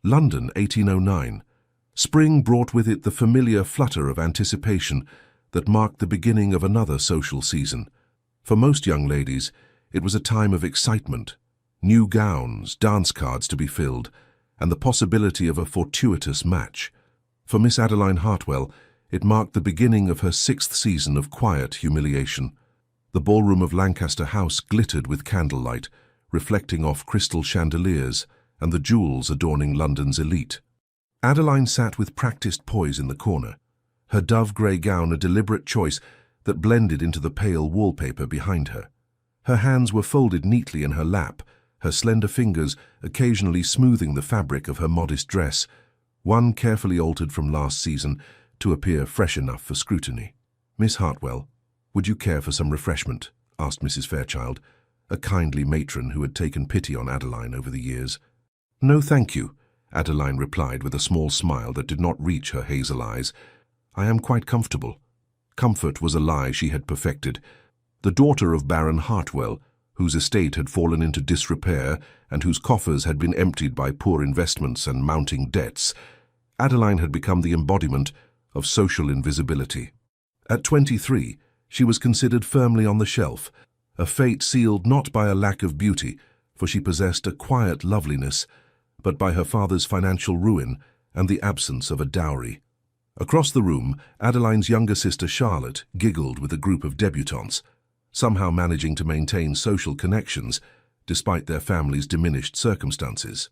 London, 1809. Spring brought with it the familiar flutter of anticipation that marked the beginning of another social season. For most young ladies, it was a time of excitement, new gowns, dance cards to be filled, and the possibility of a fortuitous match. For Miss Adeline Hartwell, it marked the beginning of her 6th season of quiet humiliation. The ballroom of Lancaster House glittered with candlelight, reflecting off crystal chandeliers and the jewels adorning London's elite. Adeline sat with practiced poise in the corner, her dove-grey gown a deliberate choice that blended into the pale wallpaper behind her. Her hands were folded neatly in her lap, her slender fingers occasionally smoothing the fabric of her modest dress, one carefully altered from last season to appear fresh enough for scrutiny. "Miss Hartwell, would you care for some refreshment?" asked Mrs. Fairchild, a kindly matron who had taken pity on Adeline over the years. "No, thank you," Adeline replied with a small smile that did not reach her hazel eyes. "I am quite comfortable." Comfort was a lie she had perfected. The daughter of Baron Hartwell, whose estate had fallen into disrepair and whose coffers had been emptied by poor investments and mounting debts, Adeline had become the embodiment of social invisibility. At 23, she was considered firmly on the shelf, a fate sealed not by a lack of beauty, for she possessed a quiet loveliness, but by her father's financial ruin and the absence of a dowry. Across the room, Adeline's younger sister Charlotte giggled with a group of debutantes, somehow managing to maintain social connections despite their family's diminished circumstances.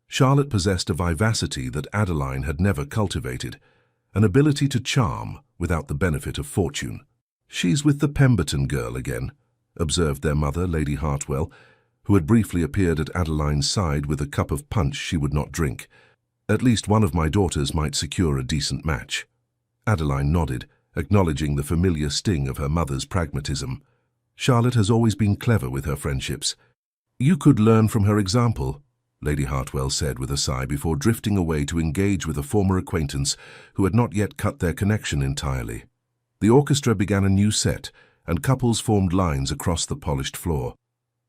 Charlotte possessed a vivacity that Adeline had never cultivated, an ability to charm without the benefit of fortune. "She's with the Pemberton girl again," observed their mother, Lady Hartwell, who had briefly appeared at Adeline's side with a cup of punch she would not drink. "At least one of my daughters might secure a decent match." Adeline nodded, acknowledging the familiar sting of her mother's pragmatism. "Charlotte has always been clever with her friendships. You could learn from her example," Lady Hartwell said with a sigh before drifting away to engage with a former acquaintance who had not yet cut their connection entirely. The orchestra began a new set, and couples formed lines across the polished floor.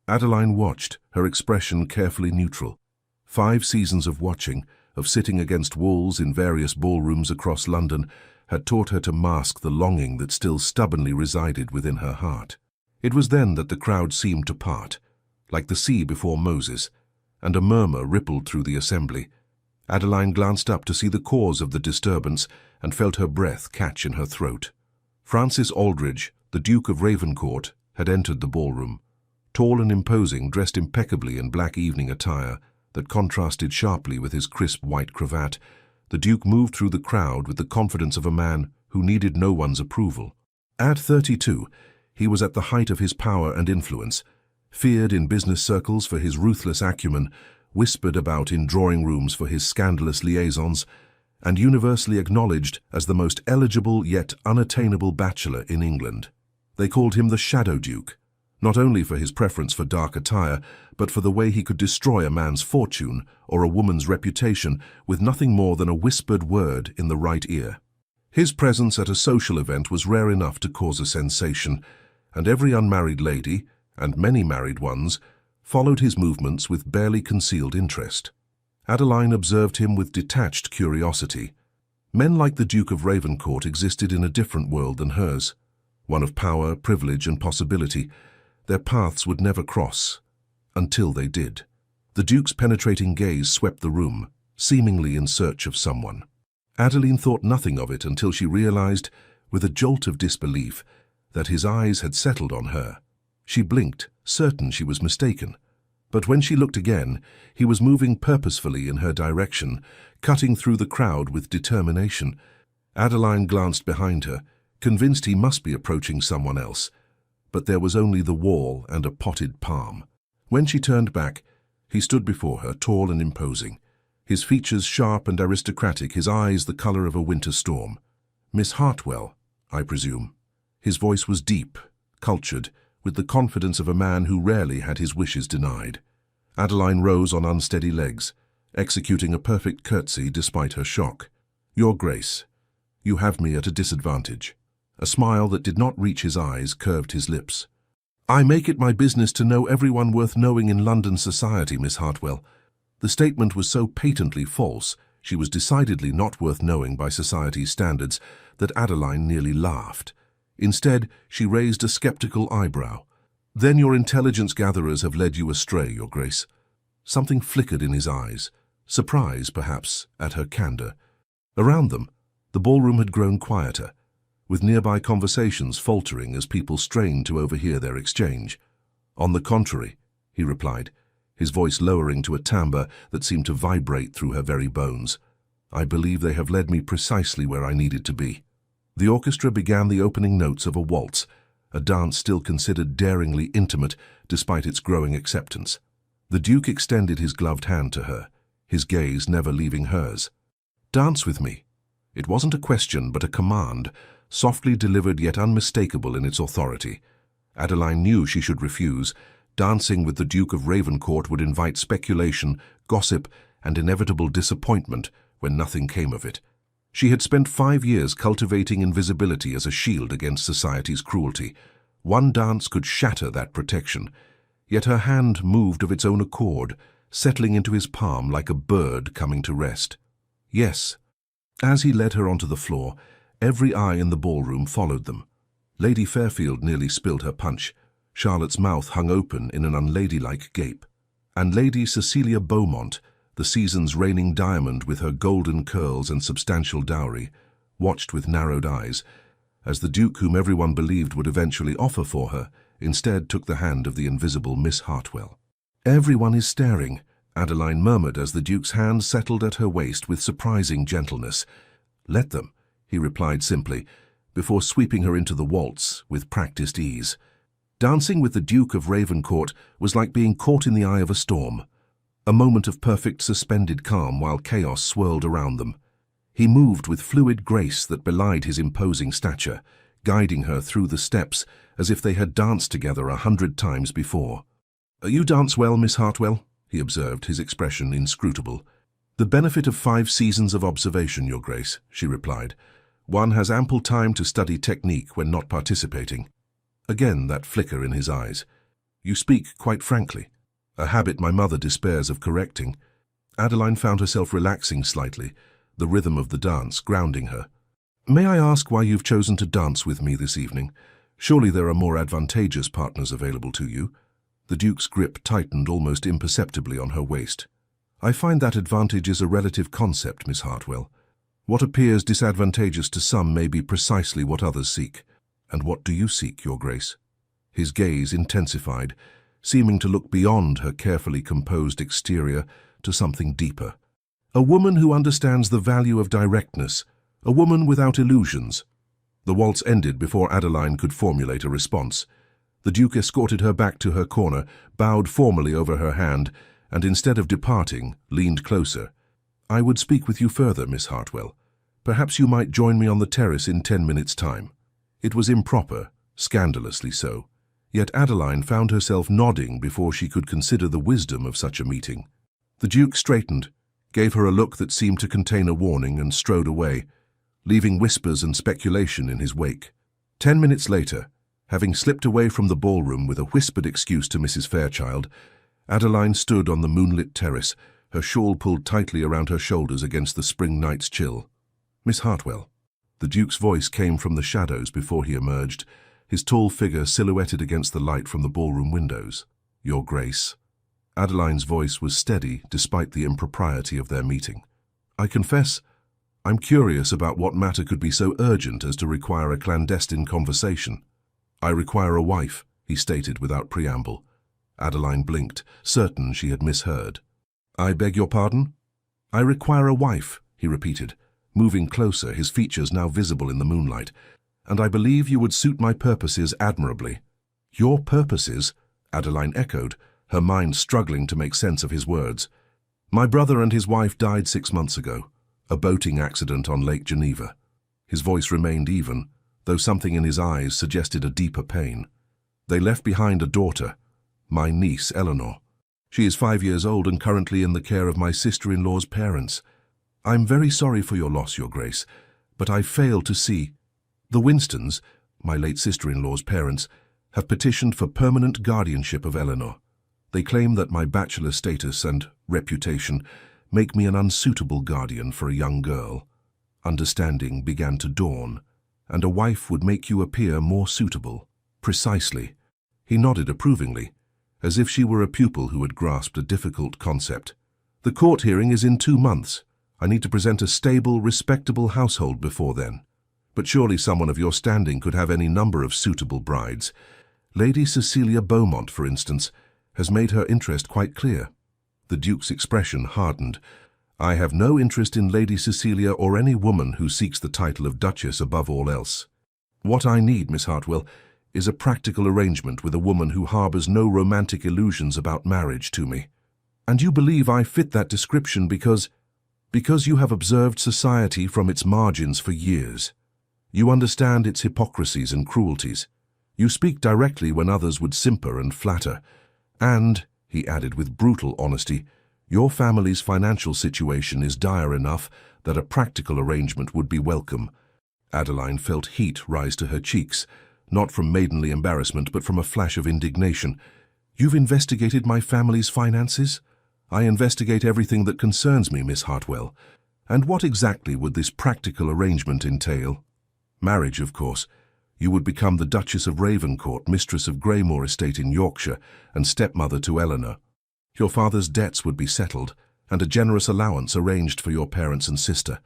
Adeline watched, her expression carefully neutral. 5 seasons of watching, of sitting against walls in various ballrooms across London, had taught her to mask the longing that still stubbornly resided within her heart. It was then that the crowd seemed to part, like the sea before Moses, and a murmur rippled through the assembly. Adeline glanced up to see the cause of the disturbance and felt her breath catch in her throat. Francis Aldridge, the Duke of Ravencourt, had entered the ballroom. Tall and imposing, dressed impeccably in black evening attire that contrasted sharply with his crisp white cravat, the Duke moved through the crowd with the confidence of a man who needed no one's approval. At 32, he was at the height of his power and influence, feared in business circles for his ruthless acumen, whispered about in drawing rooms for his scandalous liaisons, and universally acknowledged as the most eligible yet unattainable bachelor in England. They called him the Shadow Duke, not only for his preference for dark attire, but for the way he could destroy a man's fortune or a woman's reputation with nothing more than a whispered word in the right ear. His presence at a social event was rare enough to cause a sensation, and every unmarried lady, and many married ones, followed his movements with barely concealed interest. Adeline observed him with detached curiosity. Men like the Duke of Ravencourt existed in a different world than hers, one of power, privilege, and possibility. Their paths would never cross, until they did. The Duke's penetrating gaze swept the room, seemingly in search of someone. Adeline thought nothing of it until she realized, with a jolt of disbelief, that his eyes had settled on her. She blinked, certain she was mistaken. But when she looked again, he was moving purposefully in her direction, cutting through the crowd with determination. Adeline glanced behind her, convinced he must be approaching someone else. But there was only the wall and a potted palm. When she turned back, he stood before her, tall and imposing, his features sharp and aristocratic, his eyes the color of a winter storm. "Miss Hartwell, I presume." His voice was deep, cultured, with the confidence of a man who rarely had his wishes denied. Adeline rose on unsteady legs, executing a perfect curtsy despite her shock. "Your Grace, you have me at a disadvantage." A smile that did not reach his eyes curved his lips. "I make it my business to know everyone worth knowing in London society, Miss Hartwell. The statement was so patently false, she was decidedly not worth knowing by society's standards, that Adeline nearly laughed. Instead, she raised a skeptical eyebrow. "Then your intelligence gatherers have led you astray, Your Grace." Something flickered in his eyes, surprise, perhaps, at her candor. Around them, the ballroom had grown quieter, with nearby conversations faltering as people strained to overhear their exchange. "On the contrary," he replied, his voice lowering to a timbre that seemed to vibrate through her very bones. "I believe they have led me precisely where I needed to be." The orchestra began the opening notes of a waltz, a dance still considered daringly intimate despite its growing acceptance. The Duke extended his gloved hand to her, his gaze never leaving hers. "Dance with me." It wasn't a question but a command, softly delivered yet unmistakable in its authority. Adeline knew she should refuse. Dancing with the Duke of Ravencourt would invite speculation, gossip, and inevitable disappointment when nothing came of it. She had spent 5 years cultivating invisibility as a shield against society's cruelty. One dance could shatter that protection. Yet her hand moved of its own accord, settling into his palm like a bird coming to rest. Yes. As he led her onto the floor, every eye in the ballroom followed them. Lady Fairfield nearly spilled her punch. Charlotte's mouth hung open in an unladylike gape. And Lady Cecilia Beaumont, the season's reigning diamond with her golden curls and substantial dowry, watched with narrowed eyes, as the Duke, whom everyone believed would eventually offer for her, instead took the hand of the invisible Miss Hartwell. "Everyone is staring," Adeline murmured as the Duke's hand settled at her waist with surprising gentleness. "Let them," he replied simply, before sweeping her into the waltz with practiced ease. Dancing with the Duke of Ravencourt was like being caught in the eye of a storm, a moment of perfect suspended calm while chaos swirled around them. He moved with fluid grace that belied his imposing stature, guiding her through the steps as if they had danced together 100 times before. "You dance well, Miss Hartwell," he observed, his expression inscrutable. "The benefit of 5 seasons of observation, Your Grace," she replied. "One has ample time to study technique when not participating." Again that flicker in his eyes. "You speak quite frankly, a habit my mother despairs of correcting." Adeline found herself relaxing slightly, the rhythm of the dance grounding her. "May I ask why you've chosen to dance with me this evening? Surely there are more advantageous partners available to you." The Duke's grip tightened almost imperceptibly on her waist. "I find that advantage is a relative concept, Miss Hartwell. What appears disadvantageous to some may be precisely what others seek. And what do you seek, Your Grace?" His gaze intensified, seeming to look beyond her carefully composed exterior to something deeper. "A woman who understands the value of directness, a woman without illusions." The waltz ended before Adeline could formulate a response. The Duke escorted her back to her corner, bowed formally over her hand, and instead of departing, leaned closer. "I would speak with you further, Miss Hartwell. Perhaps you might join me on the terrace in 10 minutes' time." It was improper, scandalously so. Yet Adeline found herself nodding before she could consider the wisdom of such a meeting. The Duke straightened, gave her a look that seemed to contain a warning, and strode away, leaving whispers and speculation in his wake. 10 minutes later, having slipped away from the ballroom with a whispered excuse to Mrs. Fairchild, Adeline stood on the moonlit terrace, her shawl pulled tightly around her shoulders against the spring night's chill. "Miss Hartwell." The Duke's voice came from the shadows before he emerged, his tall figure silhouetted against the light from the ballroom windows. "Your Grace." Adeline's voice was steady despite the impropriety of their meeting. "I confess, I'm curious about what matter could be so urgent as to require a clandestine conversation." "I require a wife," he stated without preamble. Adeline blinked, certain she had misheard. "I beg your pardon?" "I require a wife," he repeated, moving closer, his features now visible in the moonlight. "And I believe you would suit my purposes admirably." "Your purposes?" Adeline echoed, her mind struggling to make sense of his words. "My brother and his wife died 6 months ago, a boating accident on Lake Geneva." His voice remained even, though something in his eyes suggested a deeper pain. "They left behind a daughter, my niece Eleanor. She is 5 years old and currently in the care of my sister-in-law's parents. I'm very sorry for your loss, Your Grace, but I fail to see. The Winstons, my late sister-in-law's parents, have petitioned for permanent guardianship of Eleanor. They claim that my bachelor status and reputation make me an unsuitable guardian for a young girl. Understanding began to dawn, and a wife would make you appear more suitable. Precisely. He nodded approvingly, as if she were a pupil who had grasped a difficult concept. The court hearing is in 2 months. I need to present a stable, respectable household before then. But surely someone of your standing could have any number of suitable brides. Lady Cecilia Beaumont, for instance, has made her interest quite clear. The Duke's expression hardened. I have no interest in Lady Cecilia or any woman who seeks the title of Duchess above all else. What I need, Miss Hartwell, is a practical arrangement with a woman who harbors no romantic illusions about marriage to me. And you believe I fit that description because you have observed society from its margins for years. You understand its hypocrisies and cruelties. You speak directly when others would simper and flatter. And, he added with brutal honesty, your family's financial situation is dire enough that a practical arrangement would be welcome. Adeline felt heat rise to her cheeks, not from maidenly embarrassment but from a flash of indignation. You've investigated my family's finances? I investigate everything that concerns me, Miss Hartwell. And what exactly would this practical arrangement entail? Marriage, of course. You would become the Duchess of Ravencourt, mistress of Greymore Estate in Yorkshire, and stepmother to Eleanor. Your father's debts would be settled, and a generous allowance arranged for your parents and sister.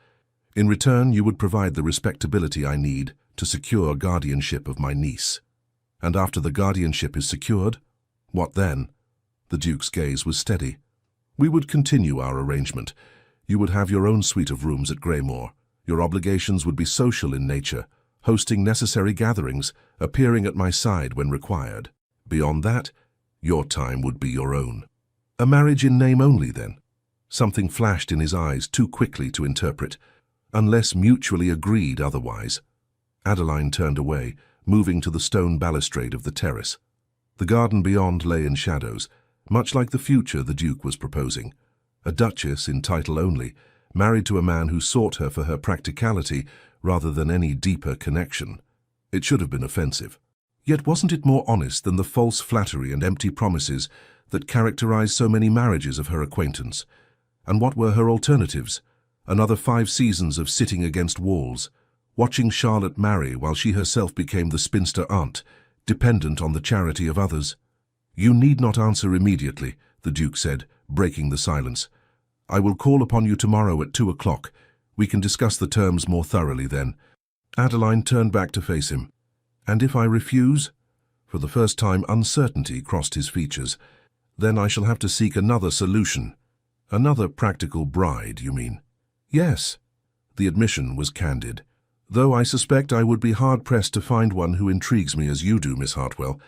In return, you would provide the respectability I need to secure guardianship of my niece. And after the guardianship is secured, what then? The Duke's gaze was steady. We would continue our arrangement. You would have your own suite of rooms at Greymore. Your obligations would be social in nature, hosting necessary gatherings, appearing at my side when required. Beyond that, your time would be your own. A marriage in name only, then? Something flashed in his eyes too quickly to interpret, unless mutually agreed otherwise. Adeline turned away, moving to the stone balustrade of the terrace. The garden beyond lay in shadows, much like the future the Duke was proposing. A duchess in title only, married to a man who sought her for her practicality rather than any deeper connection. It should have been offensive. Yet wasn't it more honest than the false flattery and empty promises that characterized so many marriages of her acquaintance? And what were her alternatives? Another 5 seasons of sitting against walls, watching Charlotte marry while she herself became the spinster aunt, dependent on the charity of others. You need not answer immediately, the Duke said, breaking the silence. I will call upon you tomorrow at 2 o'clock. We can discuss the terms more thoroughly then. Adeline turned back to face him. And if I refuse? For the first time, uncertainty crossed his features. Then I shall have to seek another solution. Another practical bride, you mean? Yes. The admission was candid. Though I suspect I would be hard-pressed to find one who intrigues me as you do, Miss Hartwell.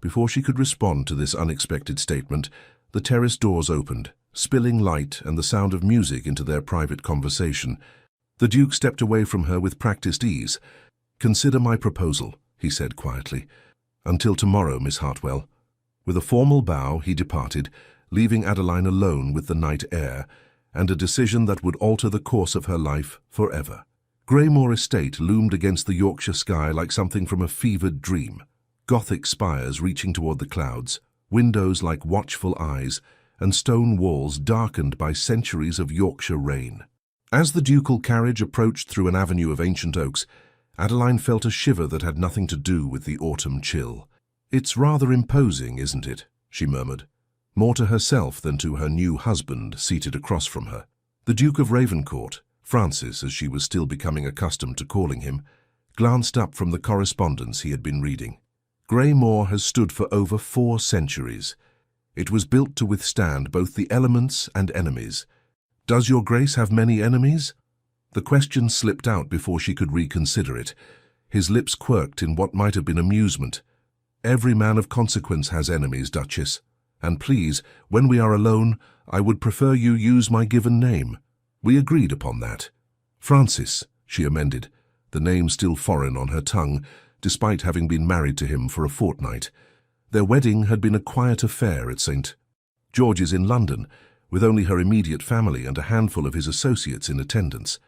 Before she could respond to this unexpected statement, the terrace doors opened, spilling light and the sound of music into their private conversation. The Duke stepped away from her with practiced ease. Consider my proposal, he said quietly. Until tomorrow, Miss Hartwell. With a formal bow, he departed, leaving Adeline alone with the night air, and a decision that would alter the course of her life forever. Greymore Estate loomed against the Yorkshire sky like something from a fevered dream. Gothic spires reaching toward the clouds, windows like watchful eyes, and stone walls darkened by centuries of Yorkshire rain. As the ducal carriage approached through an avenue of ancient oaks, Adeline felt a shiver that had nothing to do with the autumn chill. It's rather imposing, isn't it? She murmured, more to herself than to her new husband seated across from her. The Duke of Ravencourt, Francis as she was still becoming accustomed to calling him, glanced up from the correspondence he had been reading. Greymore has stood for over 4 centuries. It was built to withstand both the elements and enemies. Does your Grace have many enemies? The question slipped out before she could reconsider it. His lips quirked in what might have been amusement. Every man of consequence has enemies, Duchess. And please, when we are alone, I would prefer you use my given name. We agreed upon that. Francis, she amended, the name still foreign on her tongue, despite having been married to him for a fortnight. Their wedding had been a quiet affair at St. George's in London, with only her immediate family and a handful of his associates in attendance.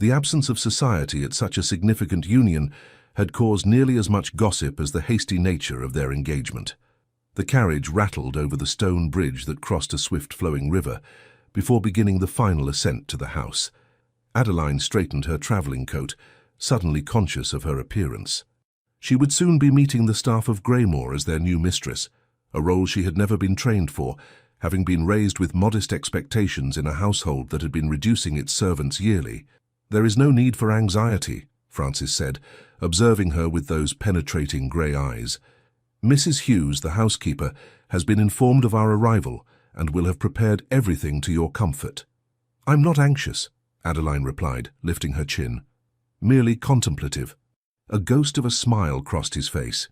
The absence of society at such a significant union had caused nearly as much gossip as the hasty nature of their engagement. The carriage rattled over the stone bridge that crossed a swift-flowing river before beginning the final ascent to the house. Adeline straightened her travelling coat, suddenly conscious of her appearance. She would soon be meeting the staff of Greymore as their new mistress, a role she had never been trained for, having been raised with modest expectations in a household that had been reducing its servants yearly. "There is no need for anxiety," Francis said, observing her with those penetrating grey eyes. "Mrs. Hughes, the housekeeper, has been informed of our arrival and will have prepared everything to your comfort." "I'm not anxious," Adeline replied, lifting her chin. "Merely contemplative." A ghost of a smile crossed his face.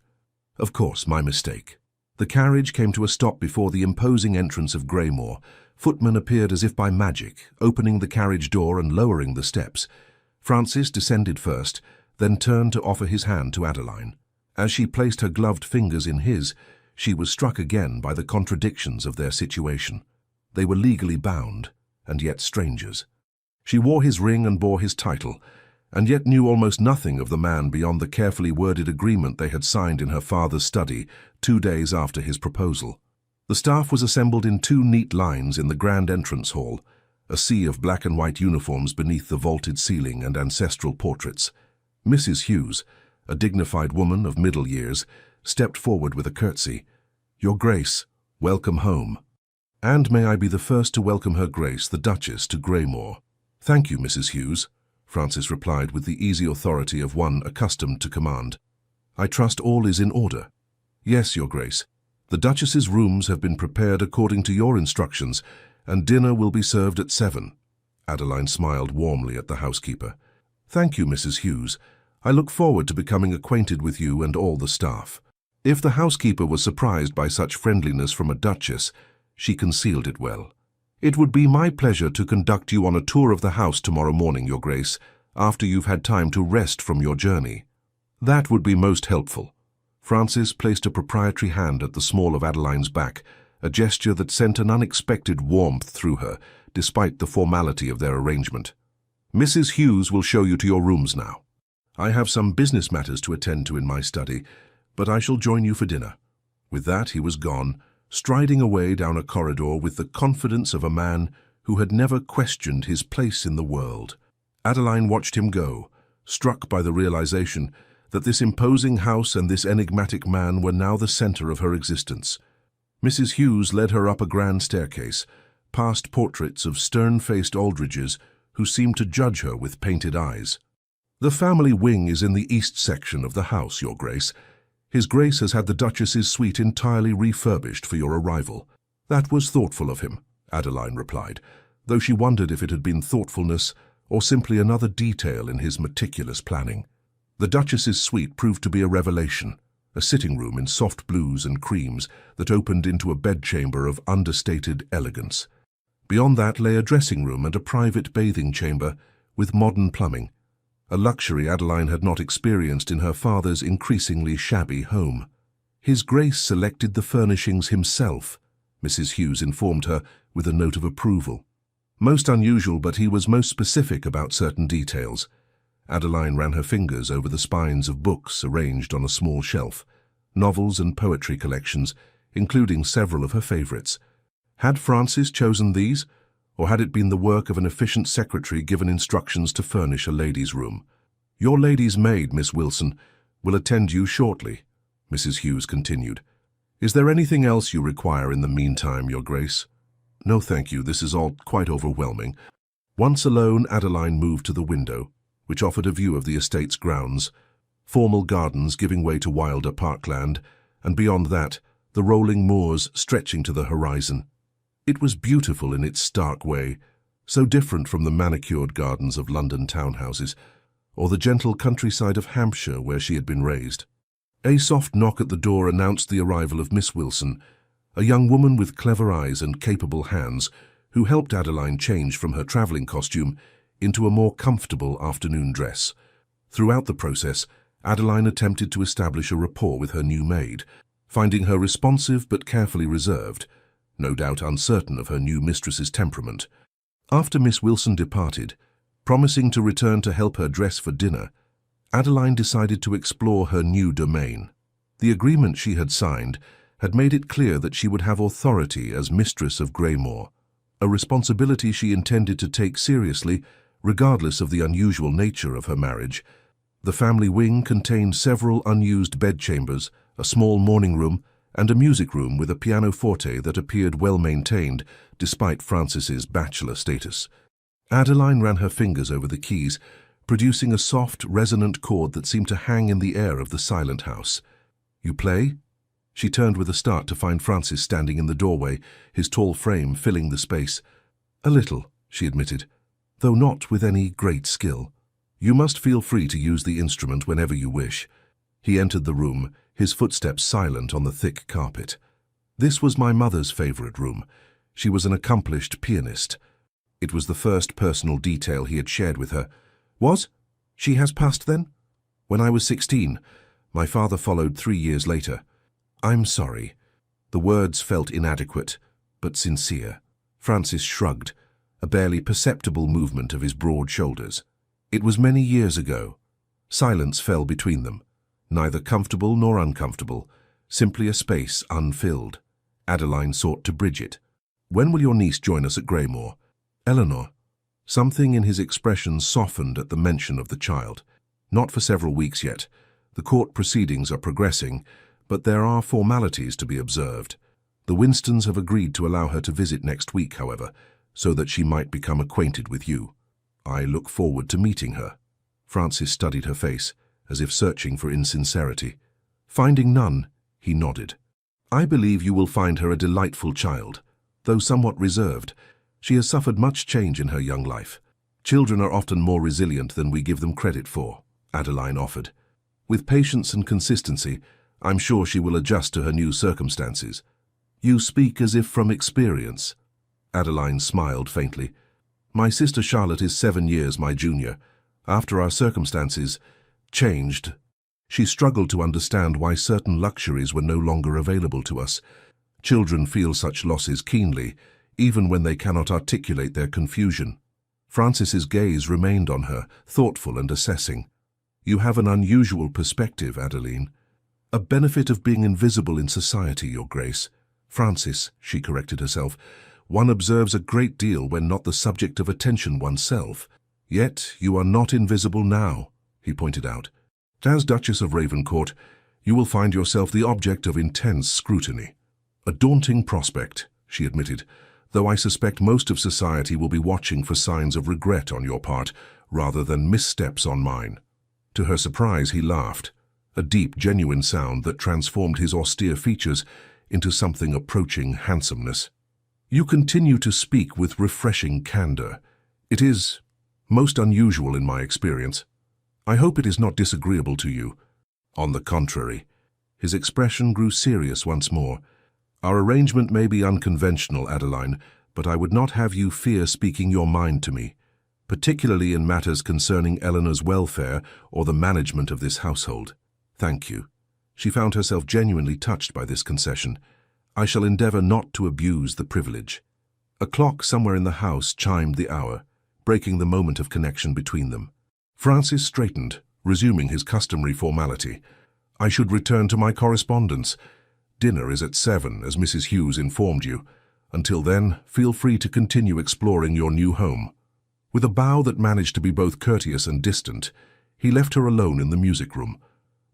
"Of course, my mistake." The carriage came to a stop before the imposing entrance of Greymore. Footmen appeared as if by magic, opening the carriage door and lowering the steps. Francis descended first, then turned to offer his hand to Adeline. As she placed her gloved fingers in his, she was struck again by the contradictions of their situation. They were legally bound, and yet strangers. She wore his ring and bore his title, and yet knew almost nothing of the man beyond the carefully worded agreement they had signed in her father's study 2 days after his proposal. The staff was assembled in 2 neat lines in the grand entrance hall, a sea of black and white uniforms beneath the vaulted ceiling and ancestral portraits. Mrs. Hughes, a dignified woman of middle years, stepped forward with a curtsy. "Your Grace, welcome home." "And may I be the first to welcome Her Grace, the Duchess, to Greymore." "Thank you, Mrs. Hughes," Francis replied with the easy authority of one accustomed to command. "I trust all is in order." "Yes, Your Grace. The Duchess's rooms have been prepared according to your instructions, and dinner will be served at 7. Adeline smiled warmly at the housekeeper. "Thank you, Mrs. Hughes. I look forward to becoming acquainted with you and all the staff." If the housekeeper was surprised by such friendliness from a duchess, she concealed it well. "It would be my pleasure to conduct you on a tour of the house tomorrow morning, Your Grace, after you've had time to rest from your journey." "That would be most helpful." Francis placed a proprietary hand at the small of Adeline's back, a gesture that sent an unexpected warmth through her, despite the formality of their arrangement. "Mrs. Hughes will show you to your rooms now. I have some business matters to attend to in my study, but I shall join you for dinner." With that he was gone, striding away down a corridor with the confidence of a man who had never questioned his place in the world. Adeline watched him go, struck by the realization that this imposing house and this enigmatic man were now the center of her existence. Mrs. Hughes led her up a grand staircase, past portraits of stern-faced Aldridges who seemed to judge her with painted eyes. "The family wing is in the east section of the house, Your Grace. His Grace has had the Duchess's suite entirely refurbished for your arrival." "That was thoughtful of him," Adeline replied, though she wondered if it had been thoughtfulness or simply another detail in his meticulous planning. The Duchess's suite proved to be a revelation, a sitting room in soft blues and creams that opened into a bedchamber of understated elegance. Beyond that lay a dressing room and a private bathing chamber with modern plumbing, a luxury Adeline had not experienced in her father's increasingly shabby home. "His Grace selected the furnishings himself," Mrs. Hughes informed her with a note of approval. "Most unusual, but he was most specific about certain details." Adeline ran her fingers over the spines of books arranged on a small shelf, novels and poetry collections, including several of her favorites. Had Francis chosen these, or had it been the work of an efficient secretary given instructions to furnish a lady's room? "Your lady's maid, Miss Wilson, will attend you shortly," Mrs. Hughes continued. "Is there anything else you require in the meantime, Your Grace?" "No, thank you. This is all quite overwhelming." Once alone, Adeline moved to the window, which offered a view of the estate's grounds, formal gardens giving way to wilder parkland, and beyond that, the rolling moors stretching to the horizon. It was beautiful in its stark way, so different from the manicured gardens of London townhouses, or the gentle countryside of Hampshire where she had been raised. A soft knock at the door announced the arrival of Miss Wilson, a young woman with clever eyes and capable hands, who helped Adeline change from her travelling costume into a more comfortable afternoon dress. Throughout the process, Adeline attempted to establish a rapport with her new maid, finding her responsive but carefully reserved, no doubt uncertain of her new mistress's temperament. After Miss Wilson departed, promising to return to help her dress for dinner, Adeline decided to explore her new domain. The agreement she had signed had made it clear that she would have authority as mistress of Greymore, a responsibility she intended to take seriously, regardless of the unusual nature of her marriage. The family wing contained several unused bedchambers, a small morning room, and a music room with a pianoforte that appeared well-maintained, despite Francis's bachelor status. Adeline ran her fingers over the keys, producing a soft, resonant chord that seemed to hang in the air of the silent house. "You play?" She turned with a start to find Francis standing in the doorway, his tall frame filling the space. "A little," she admitted, "though not with any great skill. You must feel free to use the instrument whenever you wish." He entered the room, his footsteps silent on the thick carpet. This was my mother's favorite room. She was an accomplished pianist. It was the first personal detail he had shared with her. "Was? She has passed then?" "When I was 16. My father followed 3 years later." "I'm sorry." The words felt inadequate, but sincere. Francis shrugged, a barely perceptible movement of his broad shoulders. It was many years ago. Silence fell between them, neither comfortable nor uncomfortable, simply a space unfilled. Adeline sought to bridge it. "When will your niece join us at Greymore?" "Eleanor." Something in his expression softened at the mention of the child. "Not for several weeks yet. The court proceedings are progressing, but there are formalities to be observed. The Winstons have agreed to allow her to visit next week, however, so that she might become acquainted with you. I look forward to meeting her." Francis studied her face, as if searching for insincerity. Finding none, he nodded. "I believe you will find her a delightful child, though somewhat reserved. She has suffered much change in her young life. Children are often more resilient than we give them credit for," Adeline offered. "With patience and consistency, I'm sure she will adjust to her new circumstances." "You speak as if from experience." Adeline smiled faintly. "My sister Charlotte is 7 years my junior. After our circumstances changed, she struggled to understand why certain luxuries were no longer available to us. Children feel such losses keenly, even when they cannot articulate their confusion." Francis's gaze remained on her, thoughtful and assessing. "You have an unusual perspective, Adeline. A benefit of being invisible in society, Your Grace." "Francis," she corrected herself, "one observes a great deal when not the subject of attention oneself. Yet you are not invisible now," he pointed out. "As Duchess of Ravencourt, you will find yourself the object of intense scrutiny." "A daunting prospect," she admitted, "though I suspect most of society will be watching for signs of regret on your part, rather than missteps on mine." To her surprise, he laughed, a deep, genuine sound that transformed his austere features into something approaching handsomeness. "You continue to speak with refreshing candor. It is most unusual in my experience. I hope it is not disagreeable to you." "On the contrary." His expression grew serious once more. "Our arrangement may be unconventional, Adeline, but I would not have you fear speaking your mind to me, particularly in matters concerning Eleanor's welfare or the management of this household." "Thank you." She found herself genuinely touched by this concession. "I shall endeavor not to abuse the privilege." A clock somewhere in the house chimed the hour, breaking the moment of connection between them. Francis straightened, resuming his customary formality. "I should return to my correspondence. Dinner is at 7, as Mrs. Hughes informed you. Until then, feel free to continue exploring your new home." With a bow that managed to be both courteous and distant, he left her alone in the music room.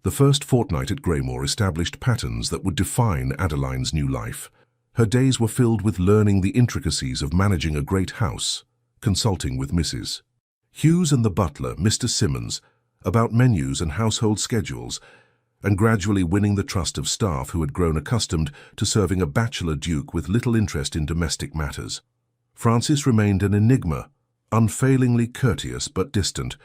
The first fortnight at Greymore established patterns that would define Adeline's new life. Her days were filled with learning the intricacies of managing a great house, consulting with Mrs. Hughes and the butler, Mr. Simmons, about menus and household schedules, and gradually winning the trust of staff who had grown accustomed to serving a bachelor duke with little interest in domestic matters. Francis remained an enigma, unfailingly courteous but distant,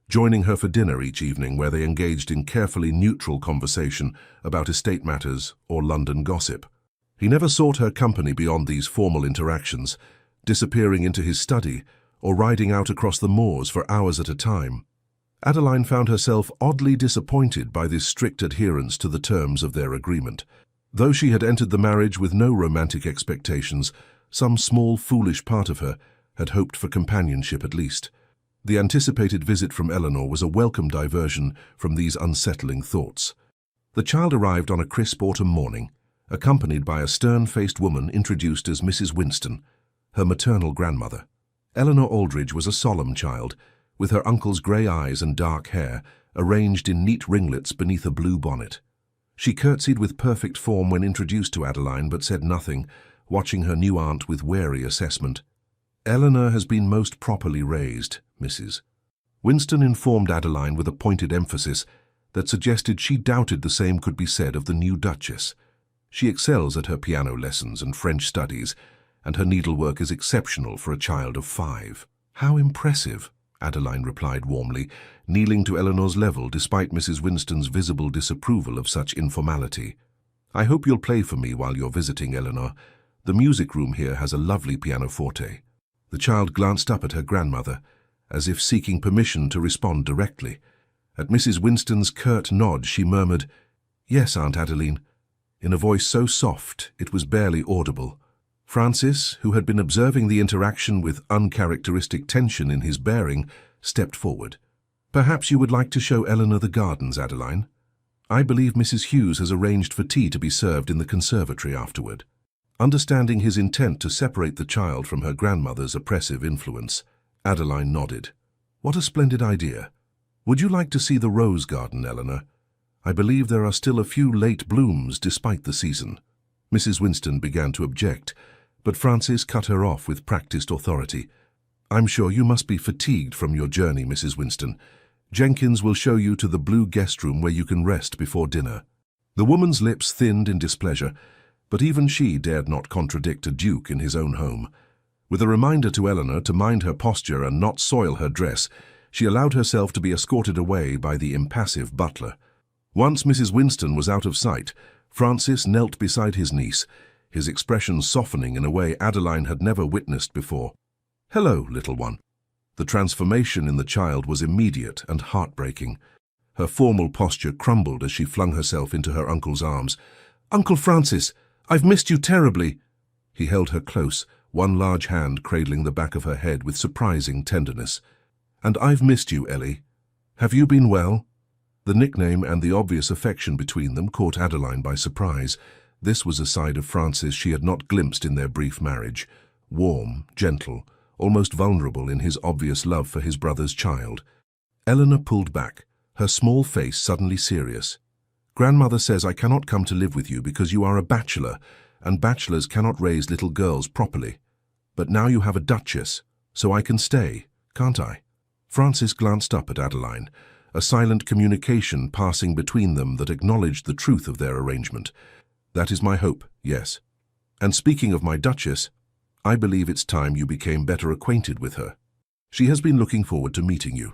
joining her for dinner each evening where they engaged in carefully neutral conversation about estate matters or London gossip. He never sought her company beyond these formal interactions, disappearing into his study or riding out across the moors for hours at a time. Adeline found herself oddly disappointed by this strict adherence to the terms of their agreement. Though she had entered the marriage with no romantic expectations, some small foolish part of her had hoped for companionship at least. The anticipated visit from Eleanor was a welcome diversion from these unsettling thoughts. The child arrived on a crisp autumn morning, accompanied by a stern-faced woman introduced as Mrs. Winston, her maternal grandmother. Eleanor Aldridge was a solemn child, with her uncle's grey eyes and dark hair arranged in neat ringlets beneath a blue bonnet. She curtsied with perfect form when introduced to Adeline, but said nothing, watching her new aunt with wary assessment. "Eleanor has been most properly raised, Mrs." Winston informed Adeline with a pointed emphasis that suggested she doubted the same could be said of the new Duchess. She excels at her piano lessons and French studies, and her needlework is exceptional for a child of 5. "How impressive," Adeline replied warmly, kneeling to Eleanor's level despite Mrs. Winston's visible disapproval of such informality. "I hope you'll play for me while you're visiting, Eleanor. The music room here has a lovely pianoforte." The child glanced up at her grandmother, as if seeking permission to respond directly. At Mrs. Winston's curt nod, she murmured, "Yes, Aunt Adeline," in a voice so soft it was barely audible. Francis, who had been observing the interaction with uncharacteristic tension in his bearing, stepped forward. "Perhaps you would like to show Eleanor the gardens, Adeline. I believe Mrs. Hughes has arranged for tea to be served in the conservatory afterward." Understanding his intent to separate the child from her grandmother's oppressive influence, Adeline nodded. "What a splendid idea. Would you like to see the rose garden, Eleanor? I believe there are still a few late blooms despite the season." Mrs. Winston began to object, but Francis cut her off with practiced authority. "I'm sure you must be fatigued from your journey, Mrs. Winston. Jenkins will show you to the blue guest room where you can rest before dinner." The woman's lips thinned in displeasure, but even she dared not contradict a duke in his own home. With a reminder to Eleanor to mind her posture and not soil her dress, she allowed herself to be escorted away by the impassive butler. Once Mrs. Winston was out of sight, Francis knelt beside his niece, his expression softening in a way Adeline had never witnessed before. "Hello, little one." The transformation in the child was immediate and heartbreaking. Her formal posture crumbled as she flung herself into her uncle's arms. "Uncle Francis, I've missed you terribly." He held her close, one large hand cradling the back of her head with surprising tenderness. "And I've missed you, Ellie. Have you been well?" The nickname and the obvious affection between them caught Adeline by surprise. This was a side of Francis she had not glimpsed in their brief marriage. Warm, gentle, almost vulnerable in his obvious love for his brother's child. Eleanor pulled back, her small face suddenly serious. "Grandmother says I cannot come to live with you because you are a bachelor, and bachelors cannot raise little girls properly. But now you have a duchess, so I can stay, can't I?" Francis glanced up at Adeline, a silent communication passing between them that acknowledged the truth of their arrangement. "That is my hope, yes. And speaking of my duchess, I believe it's time you became better acquainted with her. She has been looking forward to meeting you."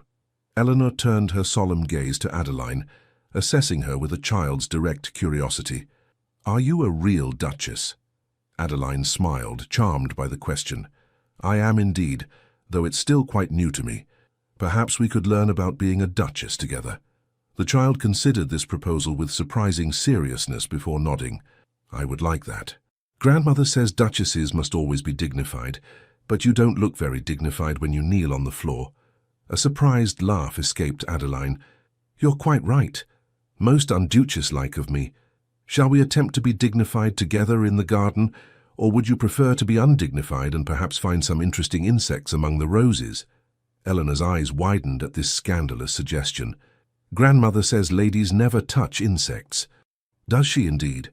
Eleanor turned her solemn gaze to Adeline, assessing her with a child's direct curiosity. "Are you a real duchess?" Adeline smiled, charmed by the question. "I am indeed, though it's still quite new to me. Perhaps we could learn about being a duchess together." The child considered this proposal with surprising seriousness before nodding. "I would like that. Grandmother says duchesses must always be dignified, but you don't look very dignified when you kneel on the floor." A surprised laugh escaped Adeline. "You're quite right. Most unduchess-like of me. Shall we attempt to be dignified together in the garden, or would you prefer to be undignified and perhaps find some interesting insects among the roses?" Eleanor's eyes widened at this scandalous suggestion. "Grandmother says ladies never touch insects." "Does she indeed?"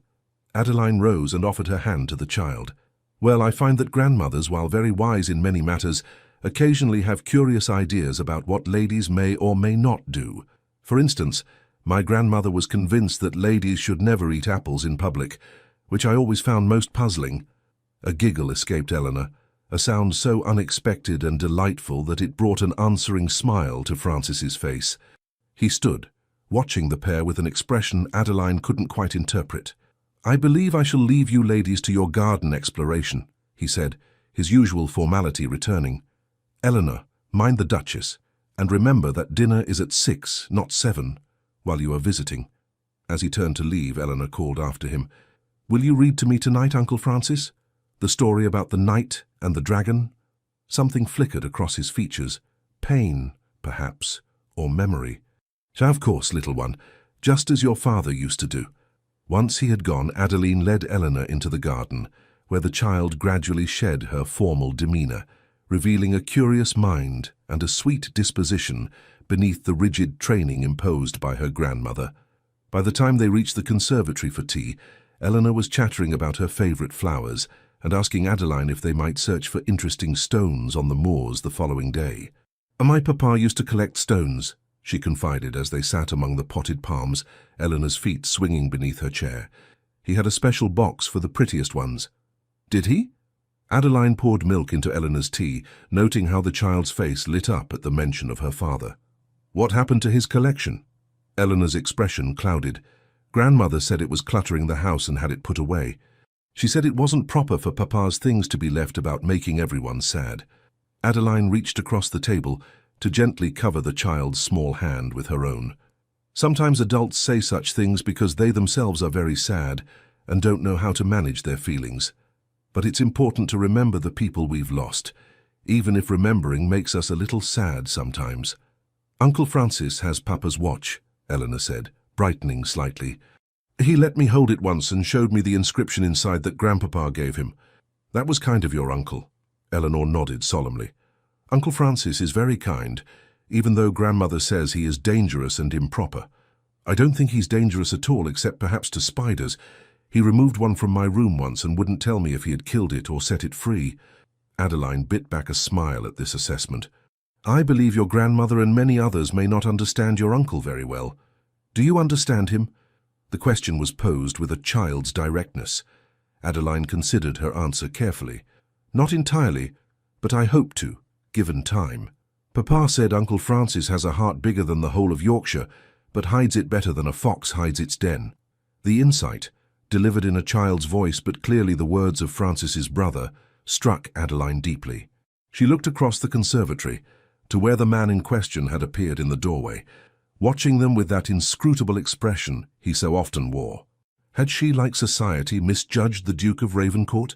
Adeline rose and offered her hand to the child. "Well, I find that grandmothers, while very wise in many matters, occasionally have curious ideas about what ladies may or may not do. For instance, my grandmother was convinced that ladies should never eat apples in public, which I always found most puzzling." A giggle escaped Eleanor, a sound so unexpected and delightful that it brought an answering smile to Francis's face. He stood, watching the pair with an expression Adeline couldn't quite interpret. "I believe I shall leave you ladies to your garden exploration," he said, his usual formality returning. "Eleanor, mind the Duchess, and remember that dinner is at 6, not 7, while you are visiting." As he turned to leave, Eleanor called after him, "Will you read to me tonight, Uncle Francis? The story about the knight and the dragon?" Something flickered across his features. Pain, perhaps, or memory. "Of course, little one, just as your father used to do." Once he had gone, Adeline led Eleanor into the garden, where the child gradually shed her formal demeanour, revealing a curious mind and a sweet disposition beneath the rigid training imposed by her grandmother. By the time they reached the conservatory for tea, Eleanor was chattering about her favourite flowers and asking Adeline if they might search for interesting stones on the moors the following day. "My papa used to collect stones," she confided as they sat among the potted palms, Eleanor's feet swinging beneath her chair. "He had a special box for the prettiest ones." "Did he?" Adeline poured milk into Eleanor's tea, noting how the child's face lit up at the mention of her father. "What happened to his collection?" Eleanor's expression clouded. "Grandmother said it was cluttering the house and had it put away. She said it wasn't proper for papa's things to be left about, making everyone sad." Adeline reached across the table to gently cover the child's small hand with her own. "Sometimes adults say such things because they themselves are very sad and don't know how to manage their feelings. But it's important to remember the people we've lost, even if remembering makes us a little sad sometimes." "Uncle Francis has Papa's watch," Eleanor said, brightening slightly. "He let me hold it once and showed me the inscription inside that Grandpapa gave him." "That was kind of your uncle." Eleanor nodded solemnly. "Uncle Francis is very kind, even though Grandmother says he is dangerous and improper. I don't think he's dangerous at all, except perhaps to spiders. He removed one from my room once and wouldn't tell me if he had killed it or set it free." Adeline bit back a smile at this assessment. "I believe your grandmother and many others may not understand your uncle very well. Do you understand him?" The question was posed with a child's directness. Adeline considered her answer carefully. "Not entirely, but I hope to, given time. Papa said Uncle Francis has a heart bigger than the whole of Yorkshire, but hides it better than a fox hides its den." The insight, delivered in a child's voice but clearly the words of Francis's brother, struck Adeline deeply. She looked across the conservatory to where the man in question had appeared in the doorway, watching them with that inscrutable expression he so often wore. Had she, like society, misjudged the Duke of Ravencourt?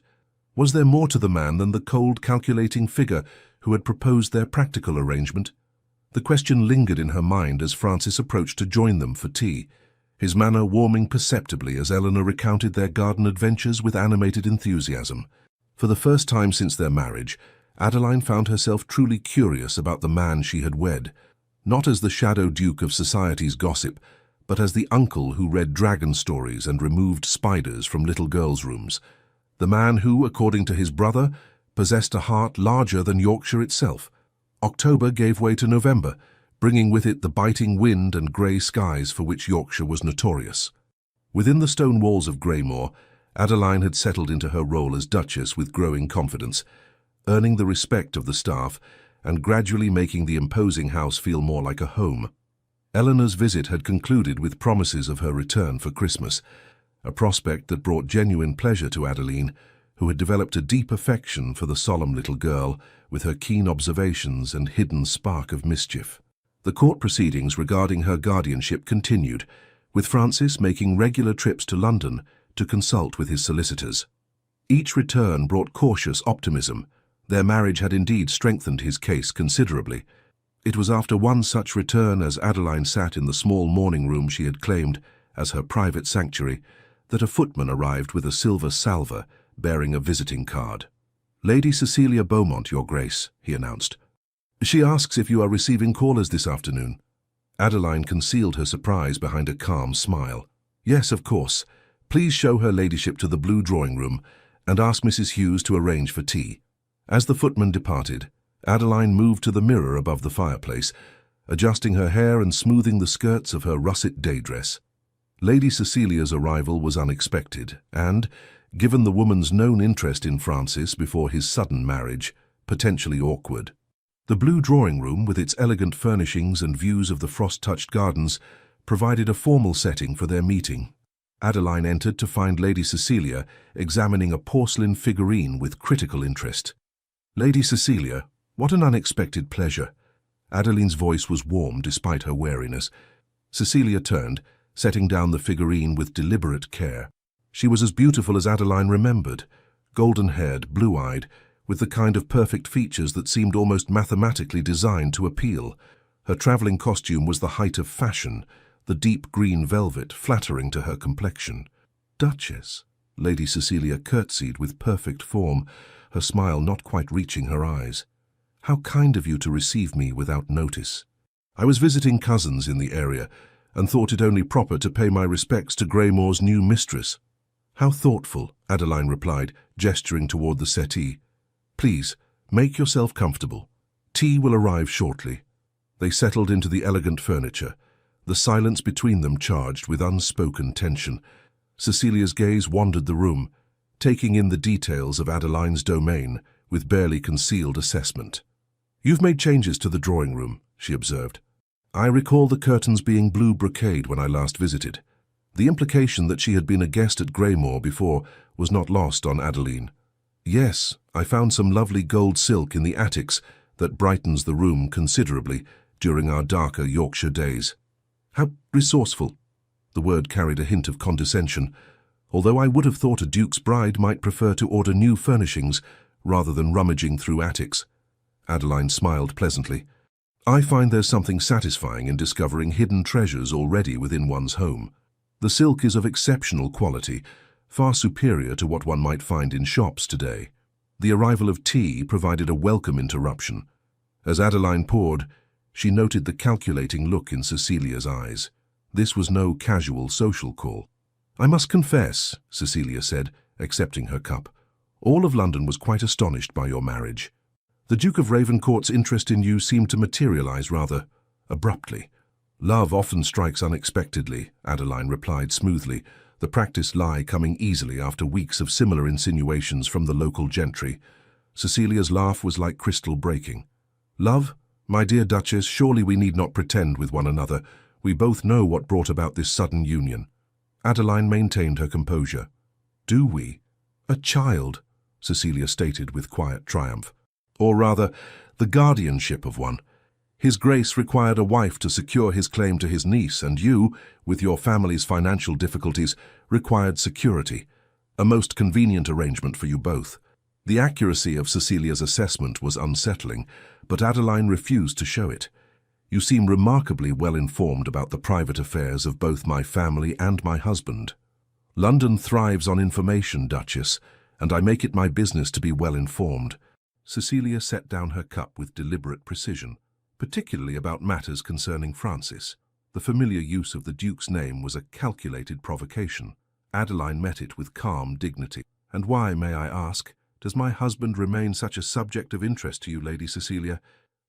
Was there more to the man than the cold, calculating figure who had proposed their practical arrangement? The question lingered in her mind as Francis approached to join them for tea, his manner warming perceptibly as Eleanor recounted their garden adventures with animated enthusiasm. For the first time since their marriage, Adeline found herself truly curious about the man she had wed, not as the shadow duke of society's gossip, but as the uncle who read dragon stories and removed spiders from little girls' rooms. The man who, according to his brother, possessed a heart larger than Yorkshire itself. October gave way to November, bringing with it the biting wind and grey skies for which Yorkshire was notorious. Within the stone walls of Greymore, Adeline had settled into her role as Duchess with growing confidence, earning the respect of the staff and gradually making the imposing house feel more like a home. Eleanor's visit had concluded with promises of her return for Christmas, a prospect that brought genuine pleasure to Adeline, who had developed a deep affection for the solemn little girl with her keen observations and hidden spark of mischief. The court proceedings regarding her guardianship continued, with Francis making regular trips to London to consult with his solicitors. Each return brought cautious optimism. Their marriage had indeed strengthened his case considerably. It was after one such return, as Adeline sat in the small morning room she had claimed as her private sanctuary, that a footman arrived with a silver salver bearing a visiting card. "Lady Cecilia Beaumont, Your Grace," he announced. "She asks if you are receiving callers this afternoon." Adeline concealed her surprise behind a calm smile. "Yes, of course. Please show her ladyship to the blue drawing-room and ask Mrs. Hughes to arrange for tea." As the footman departed, Adeline moved to the mirror above the fireplace, adjusting her hair and smoothing the skirts of her russet day dress. Lady Cecilia's arrival was unexpected and, given the woman's known interest in Francis before his sudden marriage, potentially awkward. The blue drawing-room, with its elegant furnishings and views of the frost-touched gardens, provided a formal setting for their meeting. Adeline entered to find Lady Cecilia examining a porcelain figurine with critical interest. "Lady Cecilia, what an unexpected pleasure." Adeline's voice was warm despite her wariness. Cecilia turned, setting down the figurine with deliberate care. She was as beautiful as Adeline remembered, golden-haired, blue-eyed, with the kind of perfect features that seemed almost mathematically designed to appeal. Her travelling costume was the height of fashion, the deep green velvet flattering to her complexion. Duchess. Lady Cecilia curtsied with perfect form, her smile not quite reaching her eyes. How kind of you to receive me without notice. I was visiting cousins in the area and thought it only proper to pay my respects to Greymoor's new mistress. How thoughtful, Adeline replied, gesturing toward the settee. Please, make yourself comfortable. Tea will arrive shortly. They settled into the elegant furniture, the silence between them charged with unspoken tension. Cecilia's gaze wandered the room, taking in the details of Adeline's domain with barely concealed assessment. You've made changes to the drawing room, she observed. I recall the curtains being blue brocade when I last visited. The implication that she had been a guest at Greymoor before was not lost on Adeline. Yes, I found some lovely gold silk in the attics that brightens the room considerably during our darker Yorkshire days. How resourceful. The word carried a hint of condescension, although I would have thought a duke's bride might prefer to order new furnishings rather than rummaging through attics. Adeline smiled pleasantly. I find there's something satisfying in discovering hidden treasures already within one's home. The silk is of exceptional quality, far superior to what one might find in shops today. The arrival of tea provided a welcome interruption. As Adeline poured, she noted the calculating look in Cecilia's eyes. This was no casual social call. I must confess, Cecilia said, accepting her cup, all of London was quite astonished by your marriage. The Duke of Ravencourt's interest in you seemed to materialize rather abruptly. Love often strikes unexpectedly, Adeline replied smoothly, the practiced lie coming easily after weeks of similar insinuations from the local gentry. Cecilia's laugh was like crystal breaking. Love, my dear Duchess, surely we need not pretend with one another. We both know what brought about this sudden union. Adeline maintained her composure. Do we? A child, Cecilia stated with quiet triumph. Or rather, the guardianship of one. His Grace required a wife to secure his claim to his niece, and you, with your family's financial difficulties, required security. A most convenient arrangement for you both. The accuracy of Cecilia's assessment was unsettling, but Adeline refused to show it. You seem remarkably well informed about the private affairs of both my family and my husband. London thrives on information, Duchess, and I make it my business to be well informed. Cecilia set down her cup with deliberate precision, particularly about matters concerning Francis. The familiar use of the Duke's name was a calculated provocation. Adeline met it with calm dignity. And why, may I ask, does my husband remain such a subject of interest to you, Lady Cecilia?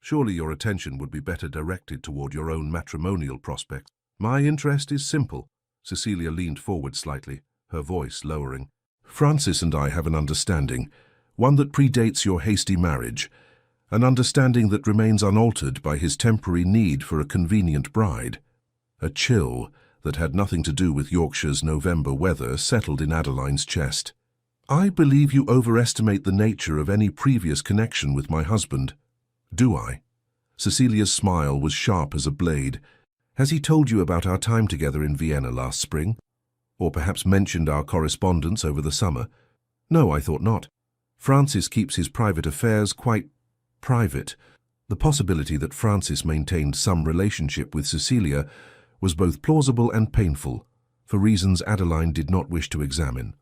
Surely your attention would be better directed toward your own matrimonial prospects. My interest is simple. Cecilia leaned forward slightly, her voice lowering. Francis and I have an understanding, one that predates your hasty marriage, an understanding that remains unaltered by his temporary need for a convenient bride. A chill that had nothing to do with Yorkshire's November weather settled in Adeline's chest. I believe you overestimate the nature of any previous connection with my husband. Do I? Cecilia's smile was sharp as a blade. Has he told you about our time together in Vienna last spring? Or perhaps mentioned our correspondence over the summer? No, I thought not. Francis keeps his private affairs quite private. The possibility that Francis maintained some relationship with Cecilia was both plausible and painful, for reasons Adeline did not wish to examine.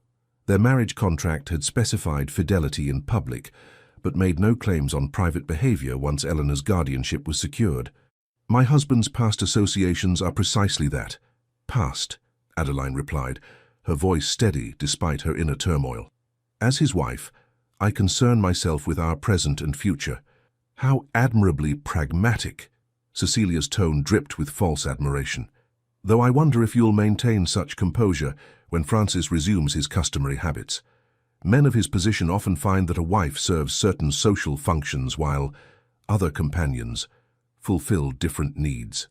Their marriage contract had specified fidelity in public, but made no claims on private behavior once Eleanor's guardianship was secured. My husband's past associations are precisely that. Past, Adeline replied, her voice steady despite her inner turmoil. As his wife, I concern myself with our present and future. How admirably pragmatic! Cecilia's tone dripped with false admiration. Though I wonder if you'll maintain such composure when Francis resumes his customary habits. Men of his position often find that a wife serves certain social functions while other companions fulfill different needs.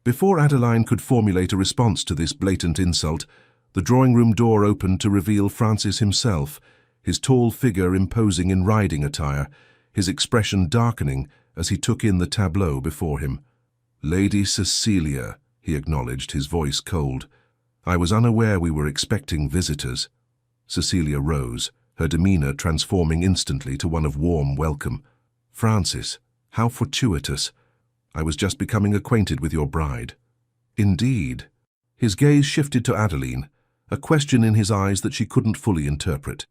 Before Adeline could formulate a response to this blatant insult, the drawing-room door opened to reveal Francis himself, his tall figure imposing in riding attire, his expression darkening as he took in the tableau before him. Lady Cecilia, he acknowledged, his voice cold. I was unaware we were expecting visitors. Cecilia rose, her demeanor transforming instantly to one of warm welcome. Francis, how fortuitous. I was just becoming acquainted with your bride. Indeed. His gaze shifted to Adeline, a question in his eyes that she couldn't fully interpret.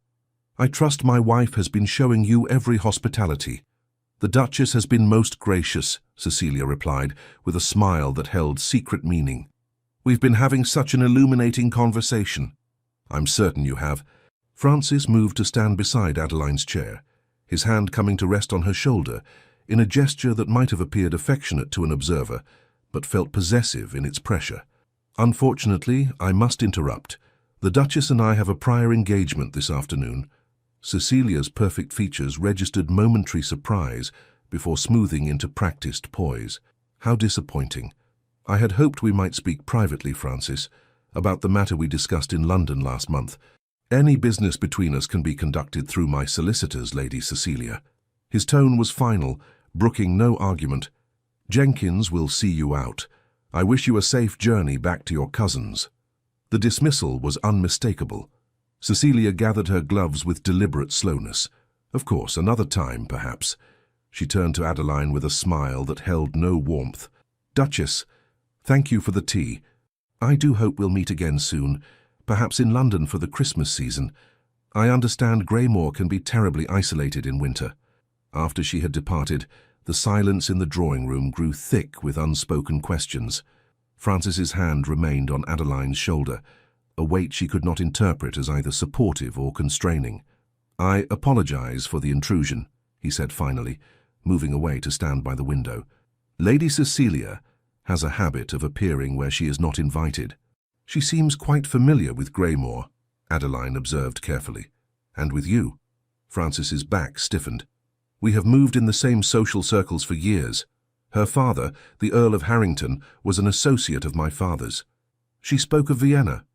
"I trust my wife has been showing you every hospitality." "The Duchess has been most gracious," Cecilia replied, with a smile that held secret meaning. "We've been having such an illuminating conversation." "I'm certain you have." Francis moved to stand beside Adeline's chair, his hand coming to rest on her shoulder, in a gesture that might have appeared affectionate to an observer, but felt possessive in its pressure. "Unfortunately, I must interrupt. The Duchess and I have a prior engagement this afternoon." Cecilia's perfect features registered momentary surprise before smoothing into practiced poise. "How disappointing. I had hoped we might speak privately, Francis, about the matter we discussed in London last month. Any business between us can be conducted through my solicitors, Lady Cecilia." His tone was final, brooking no argument. "Jenkins will see you out. I wish you a safe journey back to your cousins." The dismissal was unmistakable. Cecilia gathered her gloves with deliberate slowness. Of course, another time, perhaps. She turned to Adeline with a smile that held no warmth. "Duchess, thank you for the tea. I do hope we'll meet again soon, perhaps in London for the Christmas season. I understand Greymore can be terribly isolated in winter." After she had departed, the silence in the drawing room grew thick with unspoken questions. Francis's hand remained on Adeline's shoulder, a weight she could not interpret as either supportive or constraining. "I apologize for the intrusion," he said finally, moving away to stand by the window. "Lady Cecilia has a habit of appearing where she is not invited." "She seems quite familiar with Greymore," Adeline observed carefully. "And with you." Francis's back stiffened. "We have moved in the same social circles for years. Her father, the Earl of Harrington, was an associate of my father's." "She spoke of Vienna,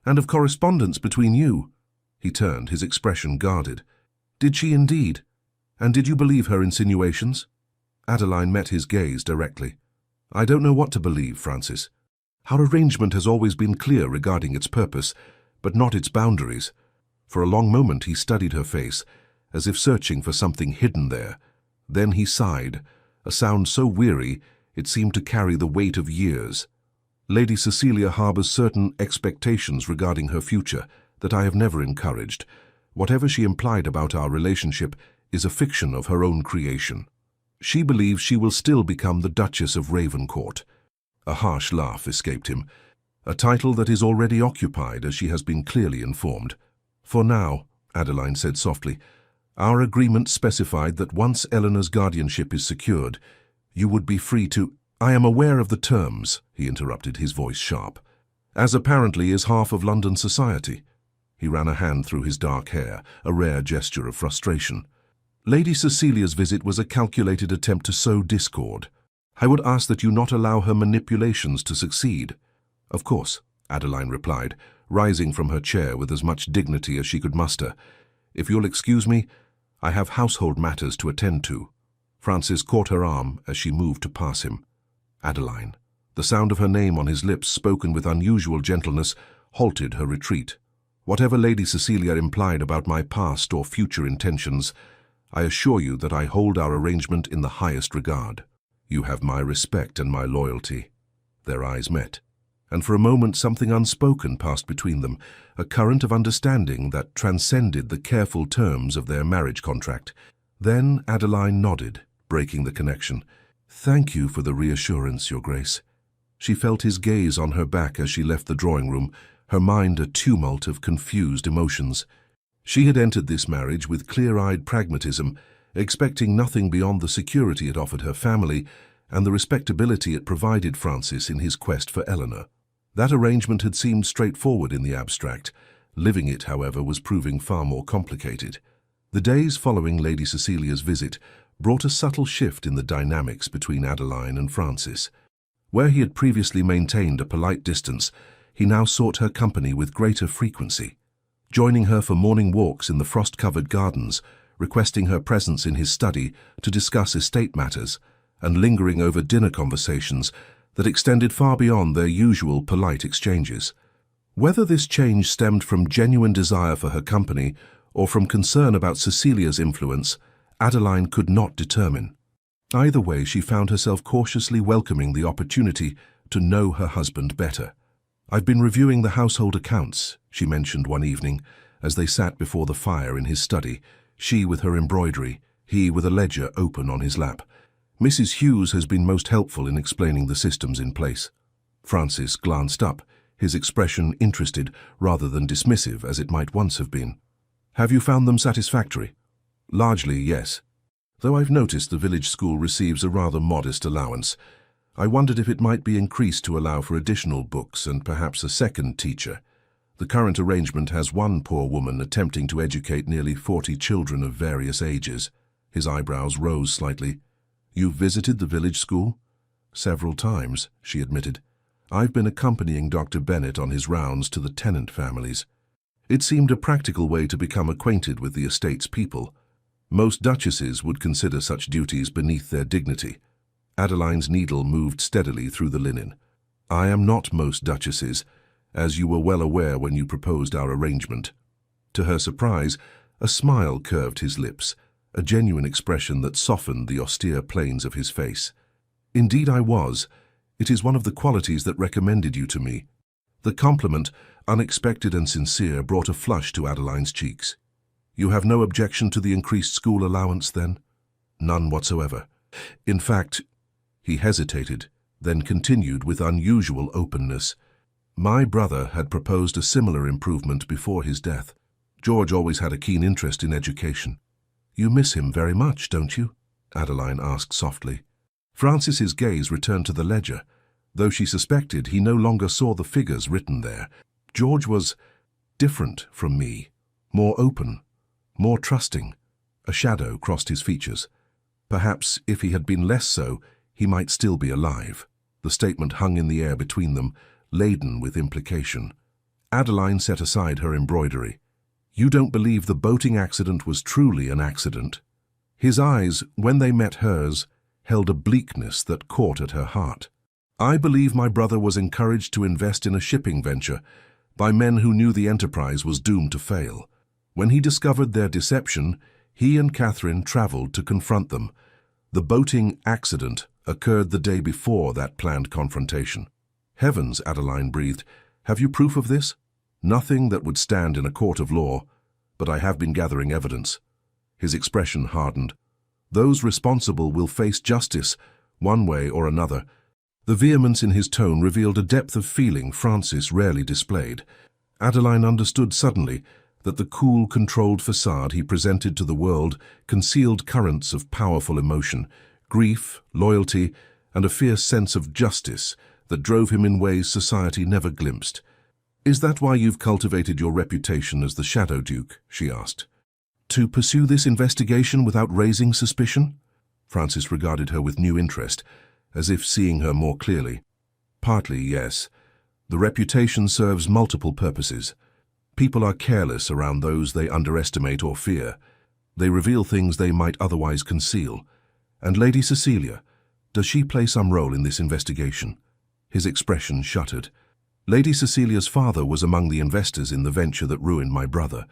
and of correspondence between you." He turned, his expression guarded. "Did she indeed? And did you believe her insinuations?" Adeline met his gaze directly. "I don't know what to believe, Francis. Our arrangement has always been clear regarding its purpose, but not its boundaries." For a long moment he studied her face, as if searching for something hidden there. Then he sighed, a sound so weary it seemed to carry the weight of years. "Lady Cecilia harbors certain expectations regarding her future that I have never encouraged. Whatever she implied about our relationship is a fiction of her own creation. She believes she will still become the Duchess of Ravencourt." A harsh laugh escaped him. "A title that is already occupied, as she has been clearly informed." "For now," Adeline said softly, "our agreement specified that once Eleanor's guardianship is secured, you would be free to—" "I am aware of the terms," he interrupted, his voice sharp. "As apparently is half of London society." He ran a hand through his dark hair, a rare gesture of frustration. "Lady Cecilia's visit was a calculated attempt to sow discord. I would ask that you not allow her manipulations to succeed." "Of course," Adeline replied, rising from her chair with as much dignity as she could muster. "If you'll excuse me, I have household matters to attend to." Francis caught her arm as she moved to pass him. "Adeline." The sound of her name on his lips, spoken with unusual gentleness, halted her retreat. "Whatever Lady Cecilia implied about my past or future intentions, I assure you that I hold our arrangement in the highest regard. You have my respect and my loyalty." Their eyes met, and for a moment something unspoken passed between them, a current of understanding that transcended the careful terms of their marriage contract. Then Adeline nodded, breaking the connection. "Thank you for the reassurance, Your Grace." She felt his gaze on her back as she left the drawing room, her mind a tumult of confused emotions. She had entered this marriage with clear-eyed pragmatism, expecting nothing beyond the security it offered her family and the respectability it provided Francis in his quest for Eleanor. That arrangement had seemed straightforward in the abstract. Living it, however, was proving far more complicated. The days following Lady Cecilia's visit brought a subtle shift in the dynamics between Adeline and Francis. Where he had previously maintained a polite distance, he now sought her company with greater frequency, joining her for morning walks in the frost-covered gardens, requesting her presence in his study to discuss estate matters, and lingering over dinner conversations that extended far beyond their usual polite exchanges. Whether this change stemmed from genuine desire for her company or from concern about Cecilia's influence, Adeline could not determine. Either way, she found herself cautiously welcoming the opportunity to know her husband better. "I've been reviewing the household accounts," she mentioned one evening, as they sat before the fire in his study, she with her embroidery, he with a ledger open on his lap. "Mrs. Hughes has been most helpful in explaining the systems in place." Francis glanced up, his expression interested rather than dismissive as it might once have been. "Have you found them satisfactory?" "Largely, yes. Though I've noticed the village school receives a rather modest allowance. I wondered if it might be increased to allow for additional books and perhaps a second teacher. The current arrangement has one poor woman attempting to educate nearly 40 children of various ages." His eyebrows rose slightly. "You've visited the village school?" "Several times," she admitted. "I've been accompanying Dr. Bennett on his rounds to the tenant families. It seemed a practical way to become acquainted with the estate's people. Most duchesses would consider such duties beneath their dignity." Adeline's needle moved steadily through the linen. "I am not most duchesses, as you were well aware when you proposed our arrangement." To her surprise, a smile curved his lips, a genuine expression that softened the austere planes of his face. "Indeed I was. It is one of the qualities that recommended you to me." The compliment, unexpected and sincere, brought a flush to Adeline's cheeks. "You have no objection to the increased school allowance, then?" "None whatsoever. In fact—" He hesitated, then continued with unusual openness. "My brother had proposed a similar improvement before his death. George always had a keen interest in education." "You miss him very much, don't you?" Adeline asked softly. Francis's gaze returned to the ledger, though she suspected he no longer saw the figures written there. "George was different from me, more open, more trusting." A shadow crossed his features. Perhaps if he had been less so, he might still be alive. The statement hung in the air between them, laden with implication. Adeline set aside her embroidery. "You don't believe the boating accident was truly an accident?" His eyes, when they met hers, held a bleakness that caught at her heart. "I believe my brother was encouraged to invest in a shipping venture by men who knew the enterprise was doomed to fail. When he discovered their deception, he and Catherine traveled to confront them. The boating accident occurred the day before that planned confrontation." "Heavens," Adeline breathed. "Have you proof of this?" "Nothing that would stand in a court of law, but I have been gathering evidence." His expression hardened. "Those responsible will face justice, one way or another." The vehemence in his tone revealed a depth of feeling Francis rarely displayed. Adeline understood suddenly that the cool, controlled facade he presented to the world concealed currents of powerful emotion, grief, loyalty, and a fierce sense of justice that drove him in ways society never glimpsed. "Is that why you've cultivated your reputation as the Shadow Duke?" she asked. "To pursue this investigation without raising suspicion?" Francis regarded her with new interest, as if seeing her more clearly. "Partly, yes. The reputation serves multiple purposes. People are careless around those they underestimate or fear. They reveal things they might otherwise conceal. And Lady Cecilia, does she play some role in this investigation?" His expression shuttered. "Lady Cecilia's father was among the investors in the venture that ruined my brother.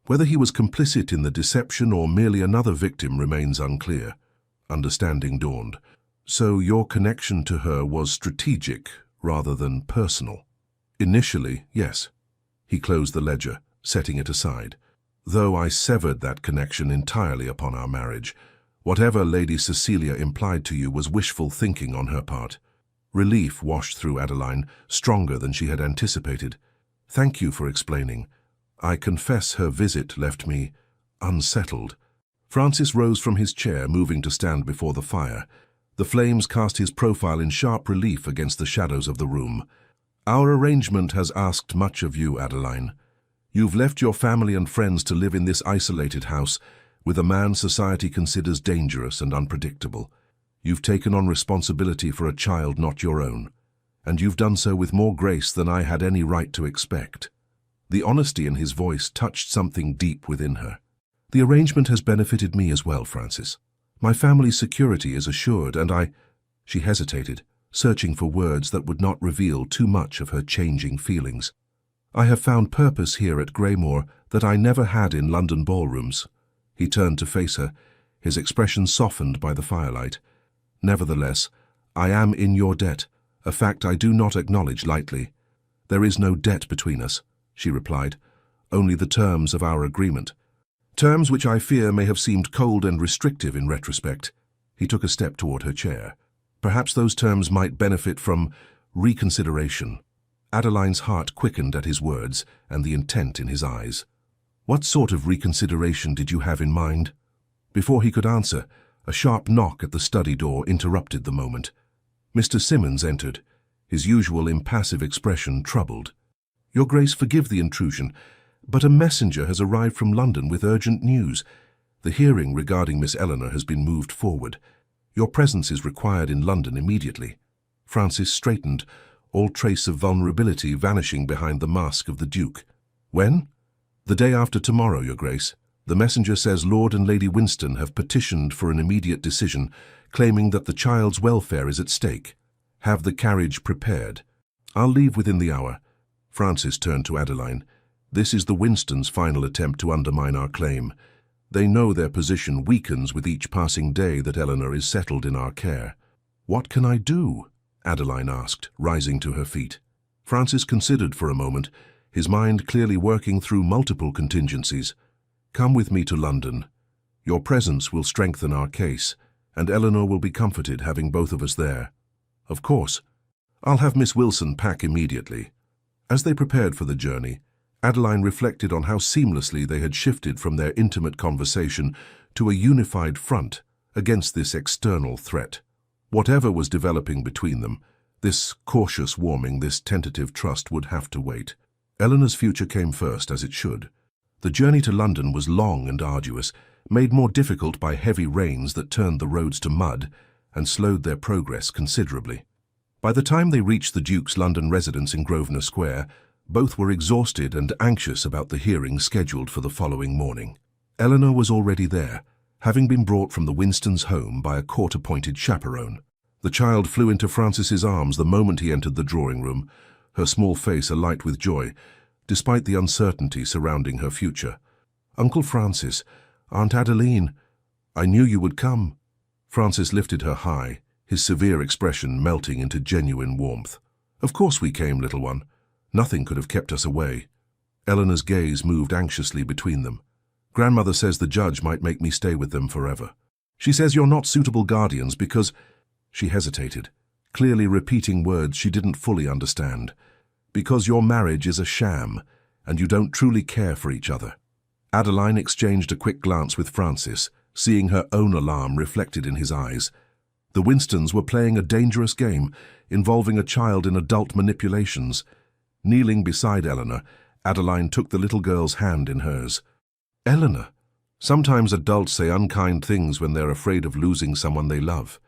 Whether he was complicit in the deception or merely another victim remains unclear." Understanding dawned. "So your connection to her was strategic rather than personal?" "Initially, yes." He closed the ledger, setting it aside. "Though I severed that connection entirely upon our marriage. Whatever Lady Cecilia implied to you was wishful thinking on her part." Relief washed through Adeline, stronger than she had anticipated. "Thank you for explaining. I confess her visit left me unsettled." Francis rose from his chair, moving to stand before the fire. The flames cast his profile in sharp relief against the shadows of the room. "Our arrangement has asked much of you, Adeline. You've left your family and friends to live in this isolated house with a man society considers dangerous and unpredictable. You've taken on responsibility for a child not your own, and you've done so with more grace than I had any right to expect." The honesty in his voice touched something deep within her. "The arrangement has benefited me as well, Francis. My family's security is assured, and I—" She hesitated, searching for words that would not reveal too much of her changing feelings. "I have found purpose here at Greymore that I never had in London ballrooms." He turned to face her, his expression softened by the firelight. "Nevertheless, I am in your debt, a fact I do not acknowledge lightly. "There is no debt between us," she replied, "only the terms of our agreement. Terms which I fear may have seemed cold and restrictive in retrospect." He took a step toward her chair. "Perhaps those terms might benefit from reconsideration." Adeline's heart quickened at his words and the intent in his eyes. "What sort of reconsideration did you have in mind?" Before he could answer, a sharp knock at the study door interrupted the moment. Mr. Simmons entered, his usual impassive expression troubled. "Your Grace, forgive the intrusion, but a messenger has arrived from London with urgent news. The hearing regarding Miss Eleanor has been moved forward. Your presence is required in London immediately." Francis straightened, all trace of vulnerability vanishing behind the mask of the Duke. "When?" "The day after tomorrow, Your Grace. The messenger says Lord and Lady Winston have petitioned for an immediate decision, claiming that the child's welfare is at stake. Have the carriage prepared." "I'll leave within the hour." Francis turned to Adeline. "This is the Winstons' final attempt to undermine our claim. They know their position weakens with each passing day that Eleanor is settled in our care." "What can I do?" Adeline asked, rising to her feet. Francis considered for a moment, his mind clearly working through multiple contingencies. "Come with me to London. Your presence will strengthen our case, and Eleanor will be comforted having both of us there." "Of course. I'll have Miss Wilson pack immediately." As they prepared for the journey, Adeline reflected on how seamlessly they had shifted from their intimate conversation to a unified front against this external threat. Whatever was developing between them, this cautious warming, this tentative trust would have to wait. Eleanor's future came first, as it should. The journey to London was long and arduous, made more difficult by heavy rains that turned the roads to mud and slowed their progress considerably. By the time they reached the Duke's London residence in Grosvenor Square, both were exhausted and anxious about the hearing scheduled for the following morning. Eleanor was already there, having been brought from the Winstons' home by a court-appointed chaperone. The child flew into Francis's arms the moment he entered the drawing room, her small face alight with joy, despite the uncertainty surrounding her future. "Uncle Francis, Aunt Adeline, I knew you would come." Francis lifted her high, his severe expression melting into genuine warmth. "Of course we came, little one. Nothing could have kept us away." Eleanor's gaze moved anxiously between them. "Grandmother says the judge might make me stay with them forever. She says you're not suitable guardians because—" She hesitated, clearly repeating words she didn't fully understand. "Because your marriage is a sham, and you don't truly care for each other." Adeline exchanged a quick glance with Francis, seeing her own alarm reflected in his eyes. The Winstons were playing a dangerous game, involving a child in adult manipulations. Kneeling beside Eleanor, Adeline took the little girl's hand in hers. "Eleanor, sometimes adults say unkind things when they're afraid of losing someone they love.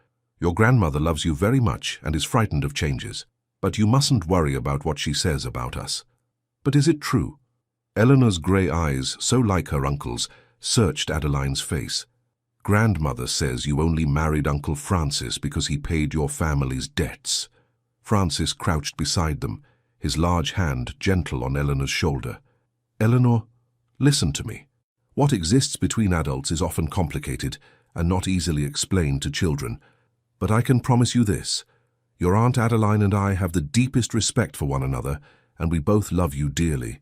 Your grandmother loves you very much and is frightened of changes, but you mustn't worry about what she says about us." "But is it true?" Eleanor's grey eyes, so like her uncle's, searched Adeline's face. "Grandmother says you only married Uncle Francis because he paid your family's debts." Francis crouched beside them, his large hand gentle on Eleanor's shoulder. "Eleanor, listen to me. What exists between adults is often complicated and not easily explained to children. But I can promise you this. Your Aunt Adeline and I have the deepest respect for one another, and we both love you dearly.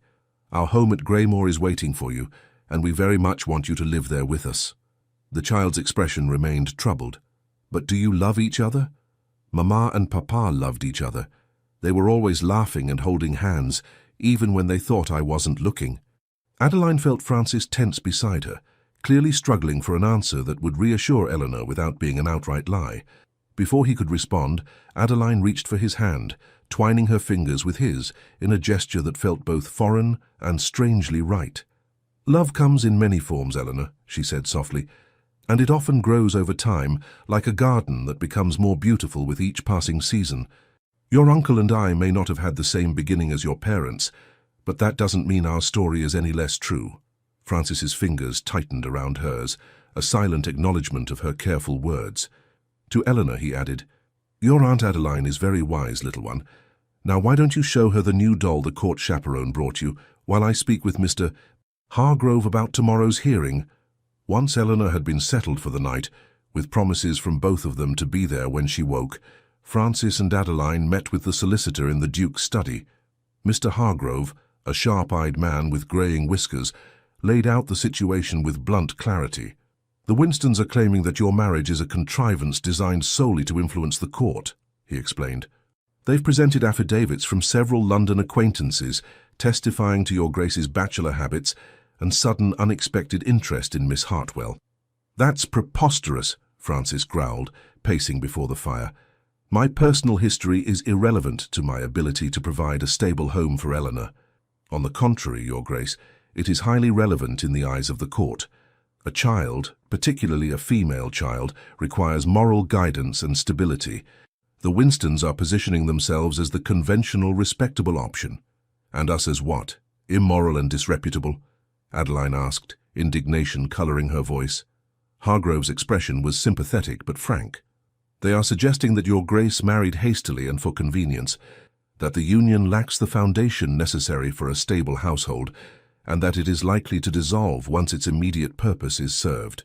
Our home at Greymore is waiting for you, and we very much want you to live there with us." The child's expression remained troubled. "But do you love each other?" "Mama and Papa loved each other. They were always laughing and holding hands, even when they thought I wasn't looking." Adeline felt Francis tense beside her, clearly struggling for an answer that would reassure Eleanor without being an outright lie. Before he could respond, Adeline reached for his hand, twining her fingers with his in a gesture that felt both foreign and strangely right. "Love comes in many forms, Eleanor," she said softly, "and it often grows over time, like a garden that becomes more beautiful with each passing season. Your uncle and I may not have had the same beginning as your parents, but that doesn't mean our story is any less true." Francis's fingers tightened around hers, a silent acknowledgement of her careful words. To Eleanor he added, "Your Aunt Adeline is very wise, little one. Now why don't you show her the new doll the court chaperone brought you, while I speak with Mr. Hargrove about tomorrow's hearing?" Once Eleanor had been settled for the night, with promises from both of them to be there when she woke, Francis and Adeline met with the solicitor in the Duke's study. Mr. Hargrove, a sharp-eyed man with greying whiskers, laid out the situation with blunt clarity. "The Winstons are claiming that your marriage is a contrivance designed solely to influence the court," he explained. "They've presented affidavits from several London acquaintances testifying to your Grace's bachelor habits and sudden unexpected interest in Miss Hartwell." "That's preposterous," Francis growled, pacing before the fire. "My personal history is irrelevant to my ability to provide a stable home for Eleanor. On the contrary, Your Grace, it is highly relevant in the eyes of the court. A child, particularly a female child, requires moral guidance and stability. The Winstons are positioning themselves as the conventional, respectable option. And us as what? Immoral and disreputable?" Adeline asked, indignation colouring her voice. Hargrove's expression was sympathetic but frank. "They are suggesting that Your Grace married hastily and for convenience, that the union lacks the foundation necessary for a stable household, and that it is likely to dissolve once its immediate purpose is served."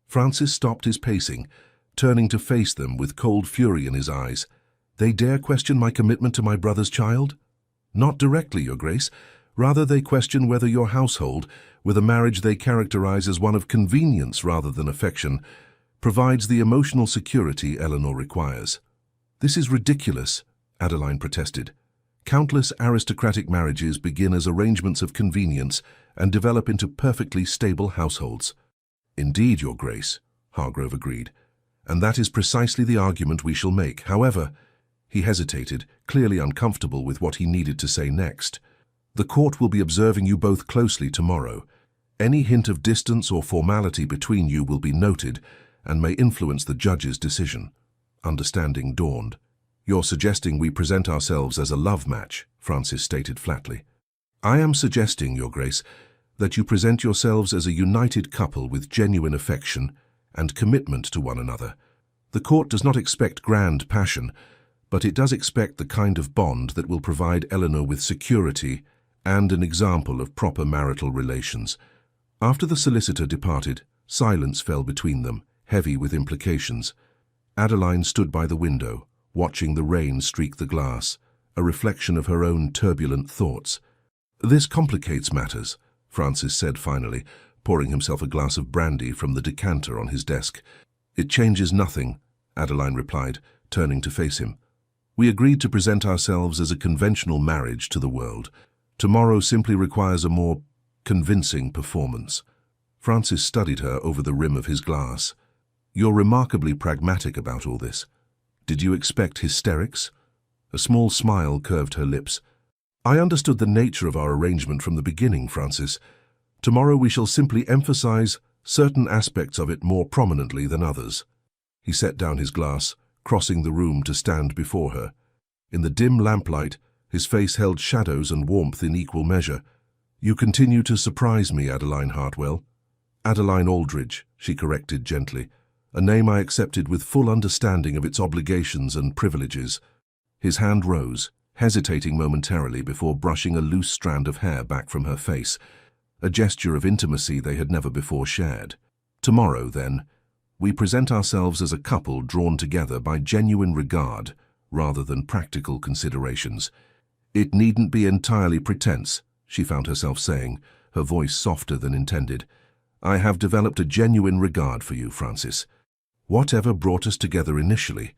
Francis stopped his pacing, turning to face them with cold fury in his eyes. "They dare question my commitment to my brother's child?" "Not directly, Your Grace. Rather, they question whether your household, with a marriage they characterize as one of convenience rather than affection, provides the emotional security Eleanor requires." "This is ridiculous," Adeline protested. "Countless aristocratic marriages begin as arrangements of convenience and develop into perfectly stable households." "Indeed, Your Grace," Hargrove agreed, "and that is precisely the argument we shall make. However," he hesitated, clearly uncomfortable with what he needed to say next, "the court will be observing you both closely tomorrow. Any hint of distance or formality between you will be noted and may influence the judge's decision." Understanding dawned. "You're suggesting we present ourselves as a love match," Francis stated flatly. "I am suggesting, Your Grace, that you present yourselves as a united couple with genuine affection and commitment to one another. The court does not expect grand passion, but it does expect the kind of bond that will provide Eleanor with security and an example of proper marital relations." After the solicitor departed, silence fell between them, heavy with implications. Adeline stood by the window, watching the rain streak the glass, a reflection of her own turbulent thoughts. "This complicates matters," Francis said finally, pouring himself a glass of brandy from the decanter on his desk. "It changes nothing," Adeline replied, turning to face him. "We agreed to present ourselves as a conventional marriage to the world. Tomorrow simply requires a more convincing performance." Francis studied her over the rim of his glass. "You're remarkably pragmatic about all this. Did you expect hysterics?" A small smile curved her lips. "I understood the nature of our arrangement from the beginning, Francis. Tomorrow we shall simply emphasize certain aspects of it more prominently than others." He set down his glass, crossing the room to stand before her. In the dim lamplight, his face held shadows and warmth in equal measure. "You continue to surprise me, Adeline Hartwell." "Adeline Aldridge," she corrected gently, "a name I accepted with full understanding of its obligations and privileges." His hand rose, hesitating momentarily before brushing a loose strand of hair back from her face, a gesture of intimacy they had never before shared. "Tomorrow, then, we present ourselves as a couple drawn together by genuine regard rather than practical considerations. It needn't be entirely pretense," she found herself saying, her voice softer than intended. "I have developed a genuine regard for you, Francis. Whatever brought us together initially,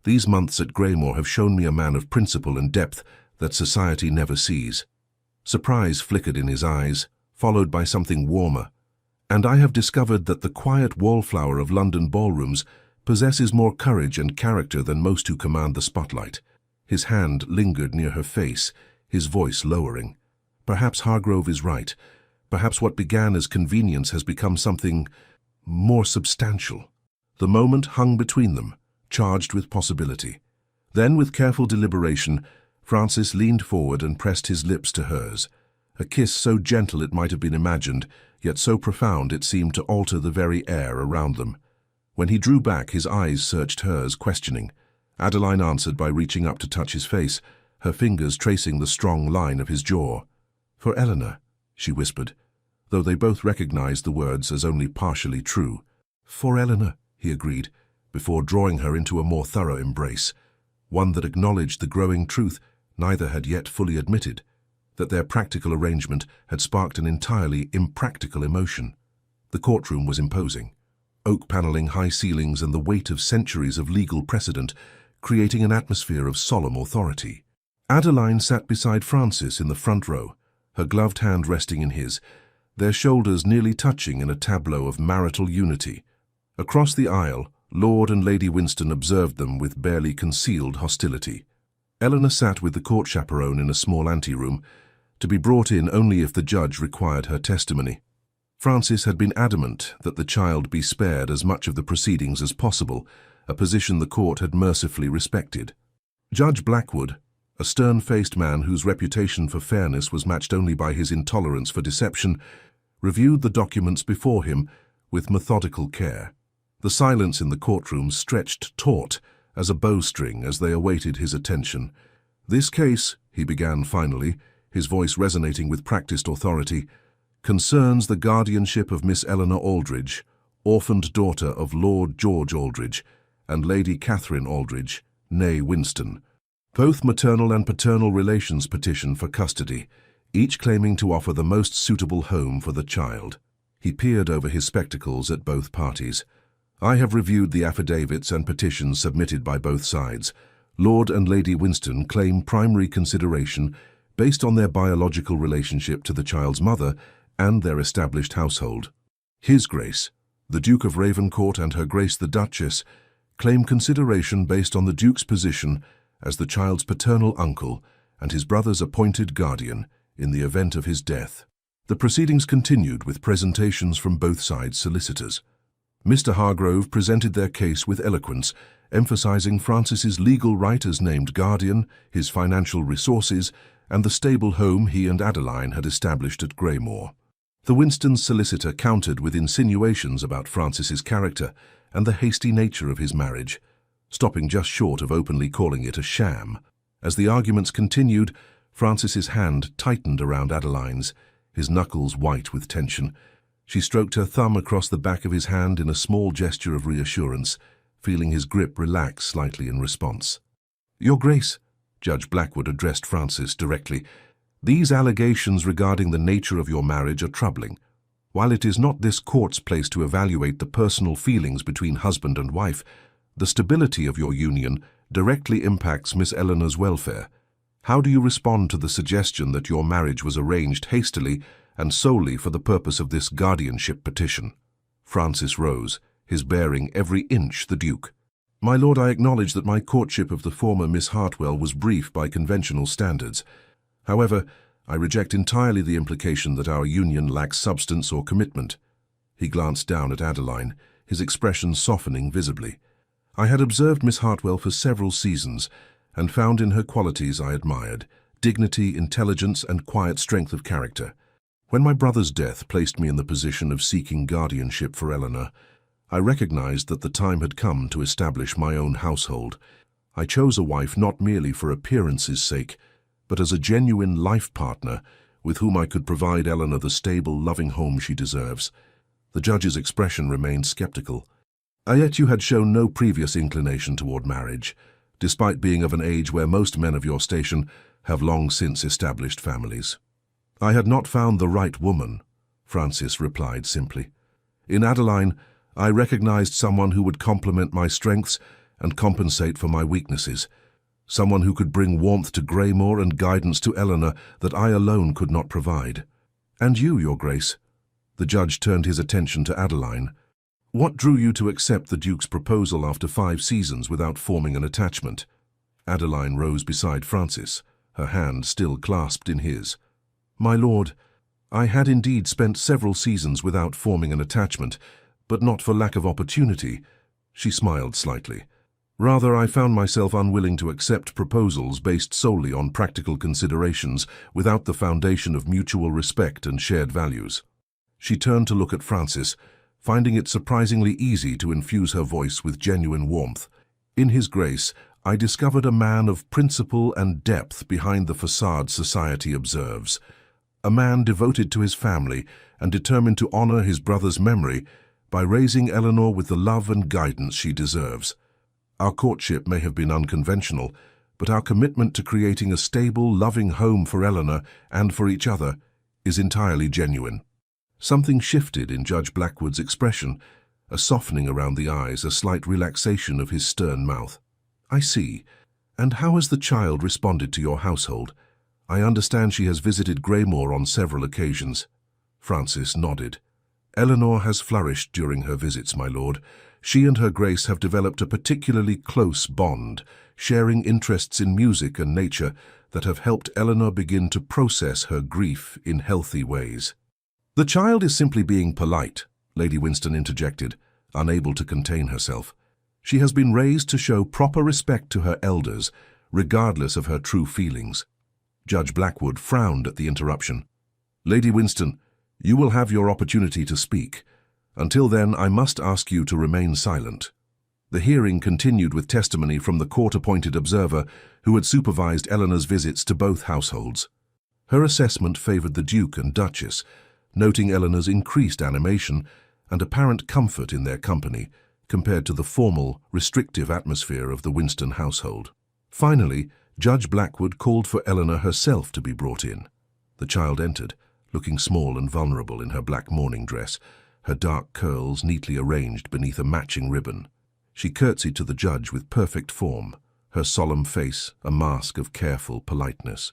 these months at Greymore have shown me a man of principle and depth that society never sees." Surprise flickered in his eyes, followed by something warmer. "And I have discovered that the quiet wallflower of London ballrooms possesses more courage and character than most who command the spotlight." His hand lingered near her face, his voice lowering. "Perhaps Hargrove is right. Perhaps what began as convenience has become something more substantial." The moment hung between them, charged with possibility. Then, with careful deliberation, Francis leaned forward and pressed his lips to hers. A kiss so gentle it might have been imagined, yet so profound it seemed to alter the very air around them. When he drew back, his eyes searched hers, questioning. Adeline answered by reaching up to touch his face, her fingers tracing the strong line of his jaw. "For Eleanor," she whispered, though they both recognized the words as only partially true. "For Eleanor," he agreed, before drawing her into a more thorough embrace, one that acknowledged the growing truth neither had yet fully admitted. that their practical arrangement had sparked an entirely impractical emotion. The courtroom was imposing. Oak paneling, high ceilings, and the weight of centuries of legal precedent, creating an atmosphere of solemn authority. Adeline sat beside Francis in the front row, her gloved hand resting in his, their shoulders nearly touching in a tableau of marital unity. Across the aisle, Lord and Lady Winston observed them with barely concealed hostility. Eleanor sat with the court chaperone in a small anteroom, to be brought in only if the judge required her testimony. Francis had been adamant that the child be spared as much of the proceedings as possible, a position the court had mercifully respected. Judge Blackwood, a stern-faced man whose reputation for fairness was matched only by his intolerance for deception, reviewed the documents before him with methodical care. The silence in the courtroom stretched taut as a bowstring as they awaited his attention. "This case," he began finally, his voice resonating with practiced authority, "concerns the guardianship of Miss Eleanor Aldridge, orphaned daughter of Lord George Aldridge and Lady Catherine Aldridge, née Winston. Both maternal and paternal relations petition for custody, each claiming to offer the most suitable home for the child." He peered over his spectacles at both parties. "I have reviewed the affidavits and petitions submitted by both sides. Lord and Lady Winston claim primary consideration based on their biological relationship to the child's mother and their established household. His Grace, the Duke of Ravencourt, and Her Grace the Duchess claim consideration based on the Duke's position as the child's paternal uncle and his brother's appointed guardian in the event of his death." The proceedings continued with presentations from both sides' solicitors. Mr. Hargrove presented their case with eloquence, emphasizing Francis's legal right as named guardian, his financial resources, and the stable home he and Adeline had established at Greymore. The Winstons' solicitor countered with insinuations about Francis's character and the hasty nature of his marriage, stopping just short of openly calling it a sham. As the arguments continued, Francis's hand tightened around Adeline's, his knuckles white with tension. She stroked her thumb across the back of his hand in a small gesture of reassurance, feeling his grip relax slightly in response. "Your Grace," Judge Blackwood addressed Francis directly, "these allegations regarding the nature of your marriage are troubling. While it is not this court's place to evaluate the personal feelings between husband and wife, the stability of your union directly impacts Miss Eleanor's welfare. How do you respond to the suggestion that your marriage was arranged hastily and solely for the purpose of this guardianship petition?" Francis rose, his bearing every inch the Duke. "My lord, I acknowledge that my courtship of the former Miss Hartwell was brief by conventional standards. However, I reject entirely the implication that our union lacks substance or commitment." He glanced down at Adeline, his expression softening visibly. "I had observed Miss Hartwell for several seasons, and found in her qualities I admired: dignity, intelligence, and quiet strength of character. When my brother's death placed me in the position of seeking guardianship for Eleanor, I recognized that the time had come to establish my own household. I chose a wife not merely for appearance's sake, but as a genuine life partner with whom I could provide Eleanor the stable, loving home she deserves." The judge's expression remained skeptical. "Yet you had shown no previous inclination toward marriage, despite being of an age where most men of your station have long since established families." "I had not found the right woman," Francis replied simply. "In Adeline, I recognized someone who would complement my strengths and compensate for my weaknesses, someone who could bring warmth to Greymore and guidance to Eleanor that I alone could not provide." "And you, Your Grace?" The judge turned his attention to Adeline. "What drew you to accept the Duke's proposal after 5 seasons without forming an attachment?" Adeline rose beside Francis, her hand still clasped in his. "My lord, I had indeed spent several seasons without forming an attachment, but not for lack of opportunity." She smiled slightly. "Rather, I found myself unwilling to accept proposals based solely on practical considerations without the foundation of mutual respect and shared values." She turned to look at Francis, finding it surprisingly easy to infuse her voice with genuine warmth. "In His Grace, I discovered a man of principle and depth behind the facade society observes. A man devoted to his family and determined to honor his brother's memory by raising Eleanor with the love and guidance she deserves. Our courtship may have been unconventional, but our commitment to creating a stable, loving home for Eleanor and for each other is entirely genuine." Something shifted in Judge Blackwood's expression, a softening around the eyes, a slight relaxation of his stern mouth. "I see. And how has the child responded to your household? I understand she has visited Greymore on several occasions." Francis nodded. "Eleanor has flourished during her visits, my lord. She and her grace have developed a particularly close bond, sharing interests in music and nature that have helped Eleanor begin to process her grief in healthy ways." "The child is simply being polite," Lady Winston interjected, unable to contain herself. "She has been raised to show proper respect to her elders, regardless of her true feelings." Judge Blackwood frowned at the interruption. "Lady Winston, you will have your opportunity to speak. Until then, I must ask you to remain silent." The hearing continued with testimony from the court-appointed observer who had supervised Eleanor's visits to both households. Her assessment favored the Duke and Duchess, noting Eleanor's increased animation and apparent comfort in their company compared to the formal, restrictive atmosphere of the Winston household. Finally, Judge Blackwood called for Eleanor herself to be brought in. The child entered, looking small and vulnerable in her black mourning dress, her dark curls neatly arranged beneath a matching ribbon. She curtsied to the judge with perfect form, her solemn face a mask of careful politeness.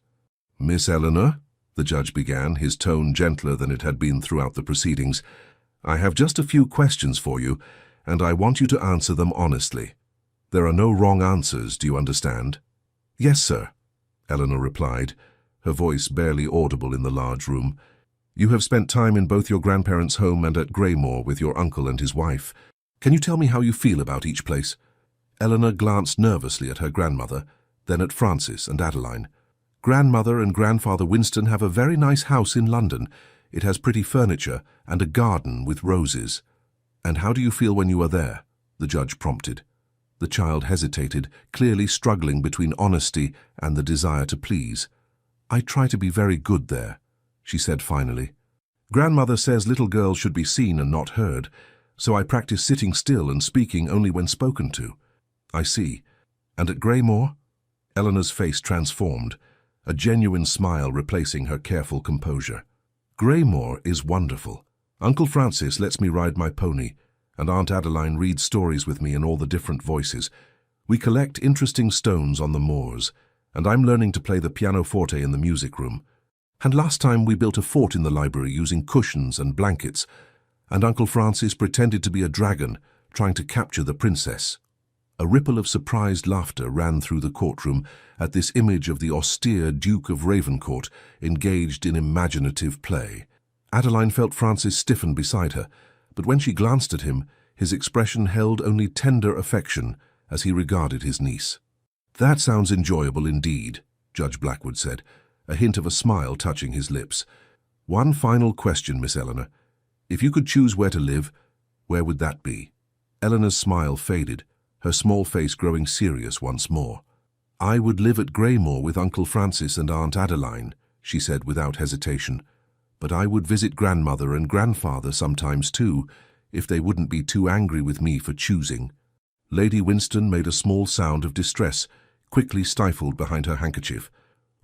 "Miss Eleanor," the judge began, his tone gentler than it had been throughout the proceedings, "I have just a few questions for you, and I want you to answer them honestly. There are no wrong answers, do you understand?" "Yes, sir," Eleanor replied, her voice barely audible in the large room. "You have spent time in both your grandparents' home and at Greymore with your uncle and his wife. Can you tell me how you feel about each place?" Eleanor glanced nervously at her grandmother, then at Francis and Adeline. "Grandmother and Grandfather Winston have a very nice house in London. It has pretty furniture and a garden with roses." "And how do you feel when you are there?" the judge prompted. The child hesitated, clearly struggling between honesty and the desire to please. "I try to be very good there," she said finally. "Grandmother says little girls should be seen and not heard, so I practice sitting still and speaking only when spoken to." "I see. And at Greymore?" Eleanor's face transformed, a genuine smile replacing her careful composure. "Greymore is wonderful. Uncle Francis lets me ride my pony, and Aunt Adeline reads stories with me in all the different voices. We collect interesting stones on the moors, and I'm learning to play the pianoforte in the music room. And last time we built a fort in the library using cushions and blankets, and Uncle Francis pretended to be a dragon, trying to capture the princess." A ripple of surprised laughter ran through the courtroom at this image of the austere Duke of Ravencourt engaged in imaginative play. Adeline felt Francis stiffen beside her, but when she glanced at him, his expression held only tender affection as he regarded his niece. "That sounds enjoyable indeed," Judge Blackwood said, a hint of a smile touching his lips. "One final question, Miss Eleanor. If you could choose where to live, where would that be?" Eleanor's smile faded, her small face growing serious once more. "I would live at Greymore with Uncle Francis and Aunt Adeline," she said without hesitation. "But I would visit grandmother and grandfather sometimes too, if they wouldn't be too angry with me for choosing." Lady Winston made a small sound of distress, quickly stifled behind her handkerchief.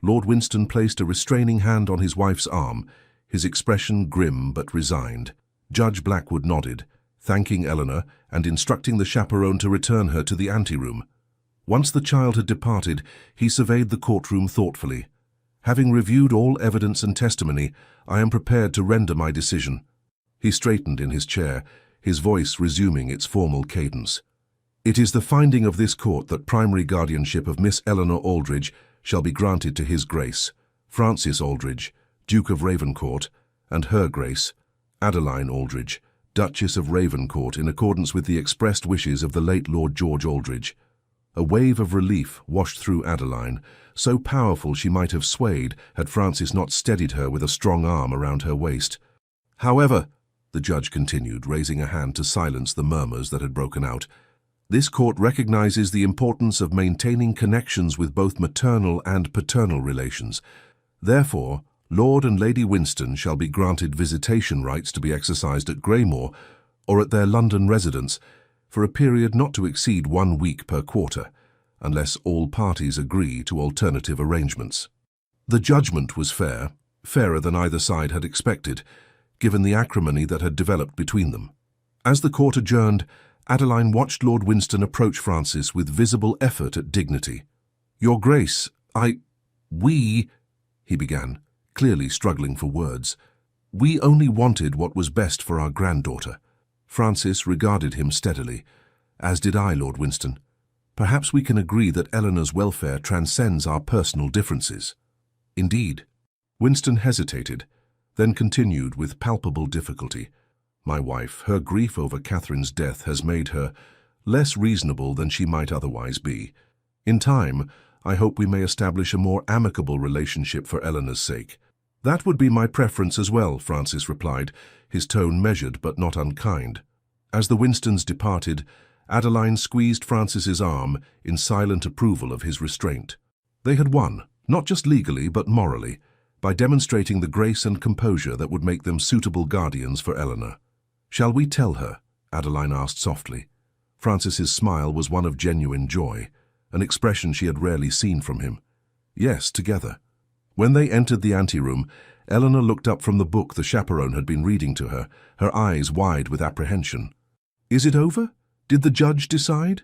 Lord Winston placed a restraining hand on his wife's arm, his expression grim but resigned. Judge Blackwood nodded, thanking Eleanor and instructing the chaperone to return her to the anteroom. Once the child had departed, he surveyed the courtroom thoughtfully. "Having reviewed all evidence and testimony, I am prepared to render my decision." He straightened in his chair, his voice resuming its formal cadence. "It is the finding of this court that primary guardianship of Miss Eleanor Aldridge shall be granted to His Grace, Francis Aldridge, Duke of Ravencourt, and Her Grace, Adeline Aldridge, Duchess of Ravencourt, in accordance with the expressed wishes of the late Lord George Aldridge." A wave of relief washed through Adeline, so powerful she might have swayed had Francis not steadied her with a strong arm around her waist. "However," the judge continued, raising a hand to silence the murmurs that had broken out, "this court recognizes the importance of maintaining connections with both maternal and paternal relations. Therefore, Lord and Lady Winston shall be granted visitation rights to be exercised at Greymore or at their London residence for a period not to exceed 1 week per quarter, unless all parties agree to alternative arrangements. The judgment was fair, fairer than either side had expected, given the acrimony that had developed between them. As the court adjourned, Adeline watched Lord Winston approach Francis with visible effort at dignity. "Your Grace, we," he began, clearly struggling for words. "We only wanted what was best for our granddaughter." Francis regarded him steadily, as did I, Lord Winston. "Perhaps we can agree that Eleanor's welfare transcends our personal differences." "Indeed." Winston hesitated, then continued with palpable difficulty. "My wife, her grief over Catherine's death has made her less reasonable than she might otherwise be. In time, I hope we may establish a more amicable relationship for Eleanor's sake." "That would be my preference as well," Francis replied, his tone measured but not unkind. As the Winstons departed, Adeline squeezed Francis's arm in silent approval of his restraint. They had won, not just legally but morally, by demonstrating the grace and composure that would make them suitable guardians for Eleanor. "Shall we tell her?" Adeline asked softly. Francis's smile was one of genuine joy, an expression she had rarely seen from him. "Yes, together." When they entered the anteroom, Eleanor looked up from the book the chaperone had been reading to her, her eyes wide with apprehension. "Is it over? Did the judge decide?"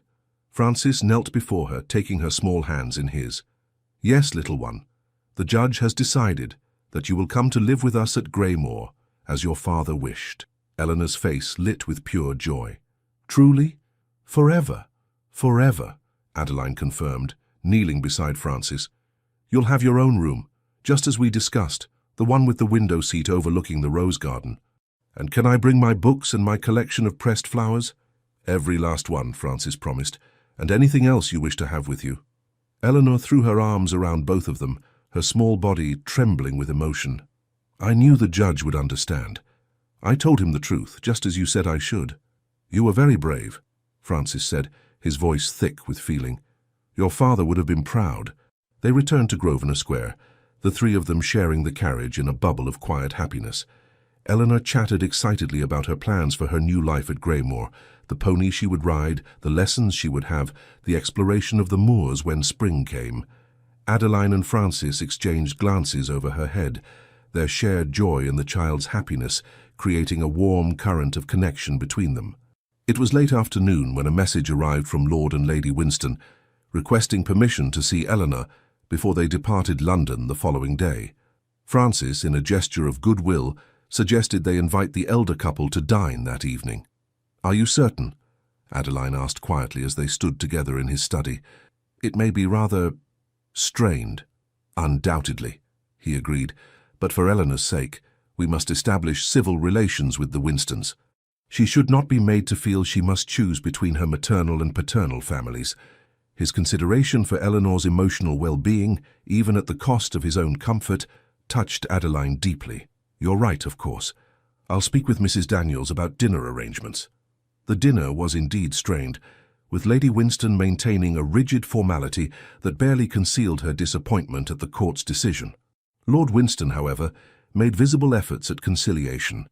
Francis knelt before her, taking her small hands in his. "Yes, little one. The judge has decided that you will come to live with us at Greymoor, as your father wished." Eleanor's face lit with pure joy. "Truly? Forever? Forever," Adeline confirmed, kneeling beside Francis. "You'll have your own room, just as we discussed, the one with the window seat overlooking the rose garden. And can I bring my books and my collection of pressed flowers?" "Every last one," Francis promised, "and anything else you wish to have with you." Eleanor threw her arms around both of them, her small body trembling with emotion. "I knew the judge would understand. I told him the truth, just as you said I should." "You were very brave," Francis said, his voice thick with feeling. "Your father would have been proud." They returned to Grosvenor Square, the three of them sharing the carriage in a bubble of quiet happiness. Eleanor chatted excitedly about her plans for her new life at Greymoor, the pony she would ride, the lessons she would have, the exploration of the moors when spring came. Adeline and Francis exchanged glances over her head, their shared joy in the child's happiness creating a warm current of connection between them. It was late afternoon when a message arrived from Lord and Lady Winston, requesting permission to see Eleanor before they departed London the following day. Francis, in a gesture of goodwill, suggested they invite the elder couple to dine that evening. "Are you certain?" Adeline asked quietly as they stood together in his study. "It may be rather strained." "Undoubtedly," he agreed, "but for Eleanor's sake, we must establish civil relations with the Winstons. She should not be made to feel she must choose between her maternal and paternal families." His consideration for Eleanor's emotional well-being, even at the cost of his own comfort, touched Adeline deeply. "You're right, of course. I'll speak with Mrs. Daniels about dinner arrangements." The dinner was indeed strained, with Lady Winston maintaining a rigid formality that barely concealed her disappointment at the court's decision. Lord Winston, however, made visible efforts at conciliation,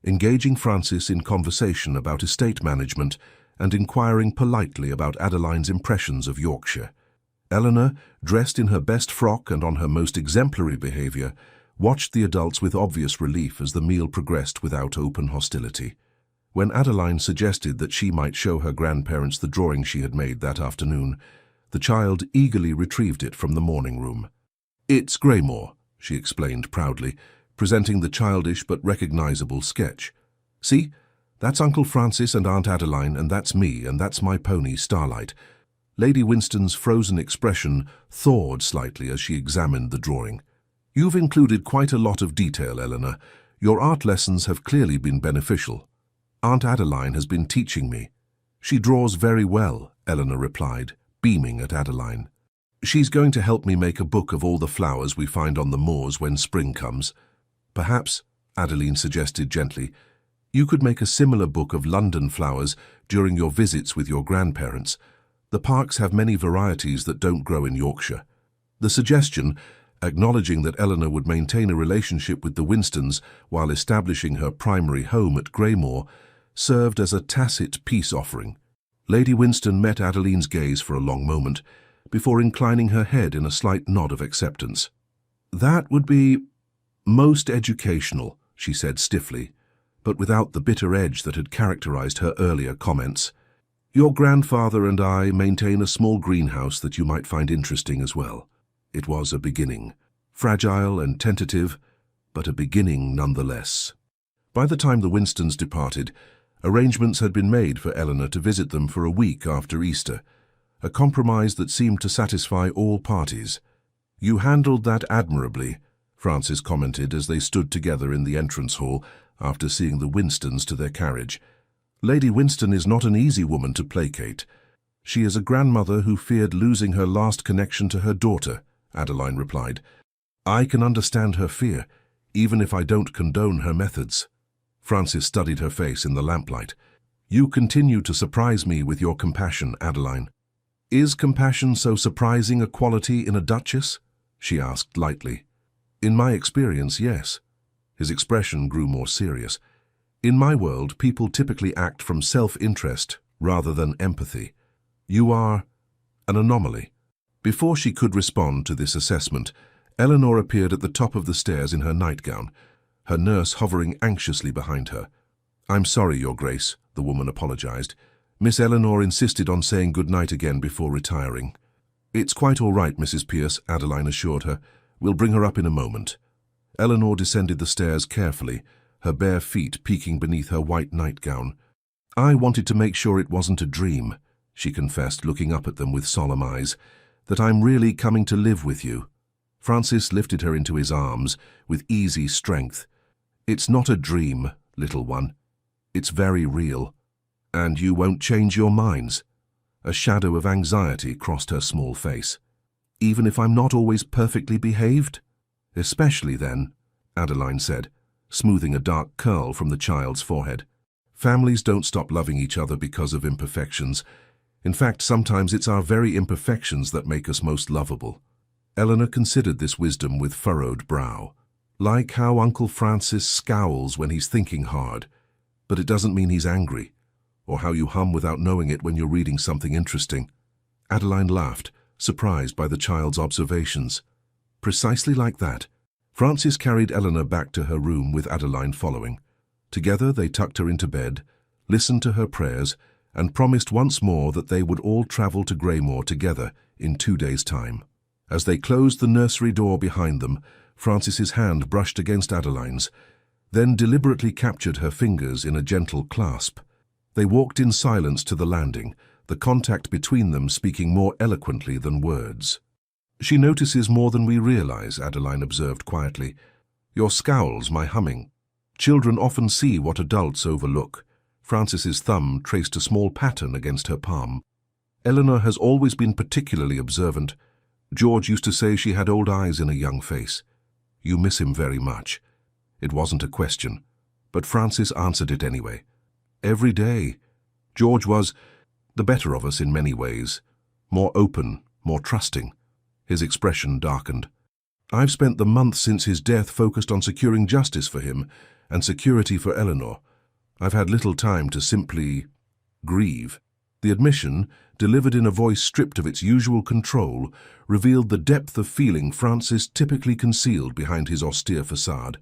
engaging Francis in conversation about estate management and inquiring politely about Adeline's impressions of Yorkshire. Eleanor, dressed in her best frock and on her most exemplary behaviour, watched the adults with obvious relief as the meal progressed without open hostility. When Adeline suggested that she might show her grandparents the drawing she had made that afternoon, the child eagerly retrieved it from the morning room. "It's Greymoor," she explained proudly, presenting the childish but recognizable sketch. "See? That's Uncle Francis and Aunt Adeline, and that's me, and that's my pony, Starlight." Lady Winston's frozen expression thawed slightly as she examined the drawing. "You've included quite a lot of detail, Eleanor. Your art lessons have clearly been beneficial." "Aunt Adeline has been teaching me." "She draws very well," Eleanor replied, beaming at Adeline. "She's going to help me make a book of all the flowers we find on the moors when spring comes." "Perhaps," Adeline suggested gently, "you could make a similar book of London flowers during your visits with your grandparents. The parks have many varieties that don't grow in Yorkshire." The suggestion, acknowledging that Eleanor would maintain a relationship with the Winstons while establishing her primary home at Greymoor, served as a tacit peace offering. Lady Winston met Adeline's gaze for a long moment, before inclining her head in a slight nod of acceptance. "That would be most educational," she said stiffly, but without the bitter edge that had characterized her earlier comments. "Your grandfather and I maintain a small greenhouse that you might find interesting as well." It was a beginning, fragile and tentative, but a beginning nonetheless. By the time the Winstons departed, arrangements had been made for Eleanor to visit them for a week after Easter, a compromise that seemed to satisfy all parties. "You handled that admirably," Francis commented as they stood together in the entrance hall after seeing the Winstons to their carriage. "Lady Winston is not an easy woman to placate. She is a grandmother who feared losing her last connection to her daughter," Adeline replied. "I can understand her fear, even if I don't condone her methods." Francis studied her face in the lamplight. "You continue to surprise me with your compassion, Adeline." "Is compassion so surprising a quality in a duchess?" she asked lightly. "In my experience, yes." His expression grew more serious. "In my world, people typically act from self-interest rather than empathy. You are an anomaly." Before she could respond to this assessment, Eleanor appeared at the top of the stairs in her nightgown, her nurse hovering anxiously behind her. "I'm sorry, Your Grace," the woman apologized. "Miss Eleanor insisted on saying good night again before retiring." "It's quite all right, Mrs. Pierce," Adeline assured her. "We'll bring her up in a moment." Eleanor descended the stairs carefully, her bare feet peeking beneath her white nightgown. "I wanted to make sure it wasn't a dream," she confessed, looking up at them with solemn eyes, "that I'm really coming to live with you." Francis lifted her into his arms with easy strength. "It's not a dream, little one. It's very real. And you won't change your minds." A shadow of anxiety crossed her small face. "Even if I'm not always perfectly behaved?" "Especially then," Adeline said, smoothing a dark curl from the child's forehead. "Families don't stop loving each other because of imperfections. In fact, sometimes it's our very imperfections that make us most lovable." Eleanor considered this wisdom with furrowed brow. "Like how Uncle Francis scowls when he's thinking hard, but it doesn't mean he's angry. Or how you hum without knowing it when you're reading something interesting." Adeline laughed, surprised by the child's observations. Precisely like that. Francis carried Eleanor back to her room with Adeline following. Together they tucked her into bed, listened to her prayers, and promised once more that they would all travel to Greymore together in 2 days' time. As they closed the nursery door behind them, Francis's hand brushed against Adeline's, then deliberately captured her fingers in a gentle clasp. They walked in silence to the landing, the contact between them speaking more eloquently than words. "She notices more than we realize," Adeline observed quietly. "Your scowls, my humming. Children often see what adults overlook." Francis's thumb traced a small pattern against her palm. "Eleanor has always been particularly observant. George used to say she had old eyes in a young face. You miss him very much." It wasn't a question, but Francis answered it anyway. "Every day. George was the better of us in many ways. More open, more trusting." His expression darkened. "I've spent the month since his death focused on securing justice for him and security for Eleanor. I've had little time to simply grieve." The admission, delivered in a voice stripped of its usual control, revealed the depth of feeling Francis typically concealed behind his austere facade.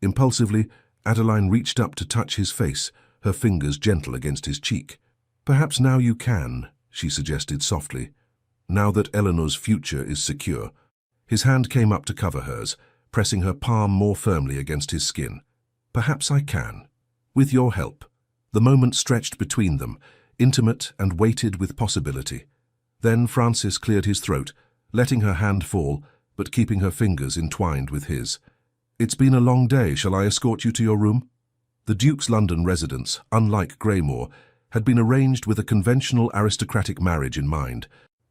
Impulsively, Adeline reached up to touch his face, her fingers gentle against his cheek. "Perhaps now you can," she suggested softly. "Now that Eleanor's future is secure." His hand came up to cover hers, pressing her palm more firmly against his skin. "Perhaps I can. With your help." The moment stretched between them, intimate and weighted with possibility. Then Francis cleared his throat, letting her hand fall, but keeping her fingers entwined with his. "It's been a long day. Shall I escort you to your room?" The Duke's London residence, unlike Greymore, had been arranged with a conventional aristocratic marriage in mind.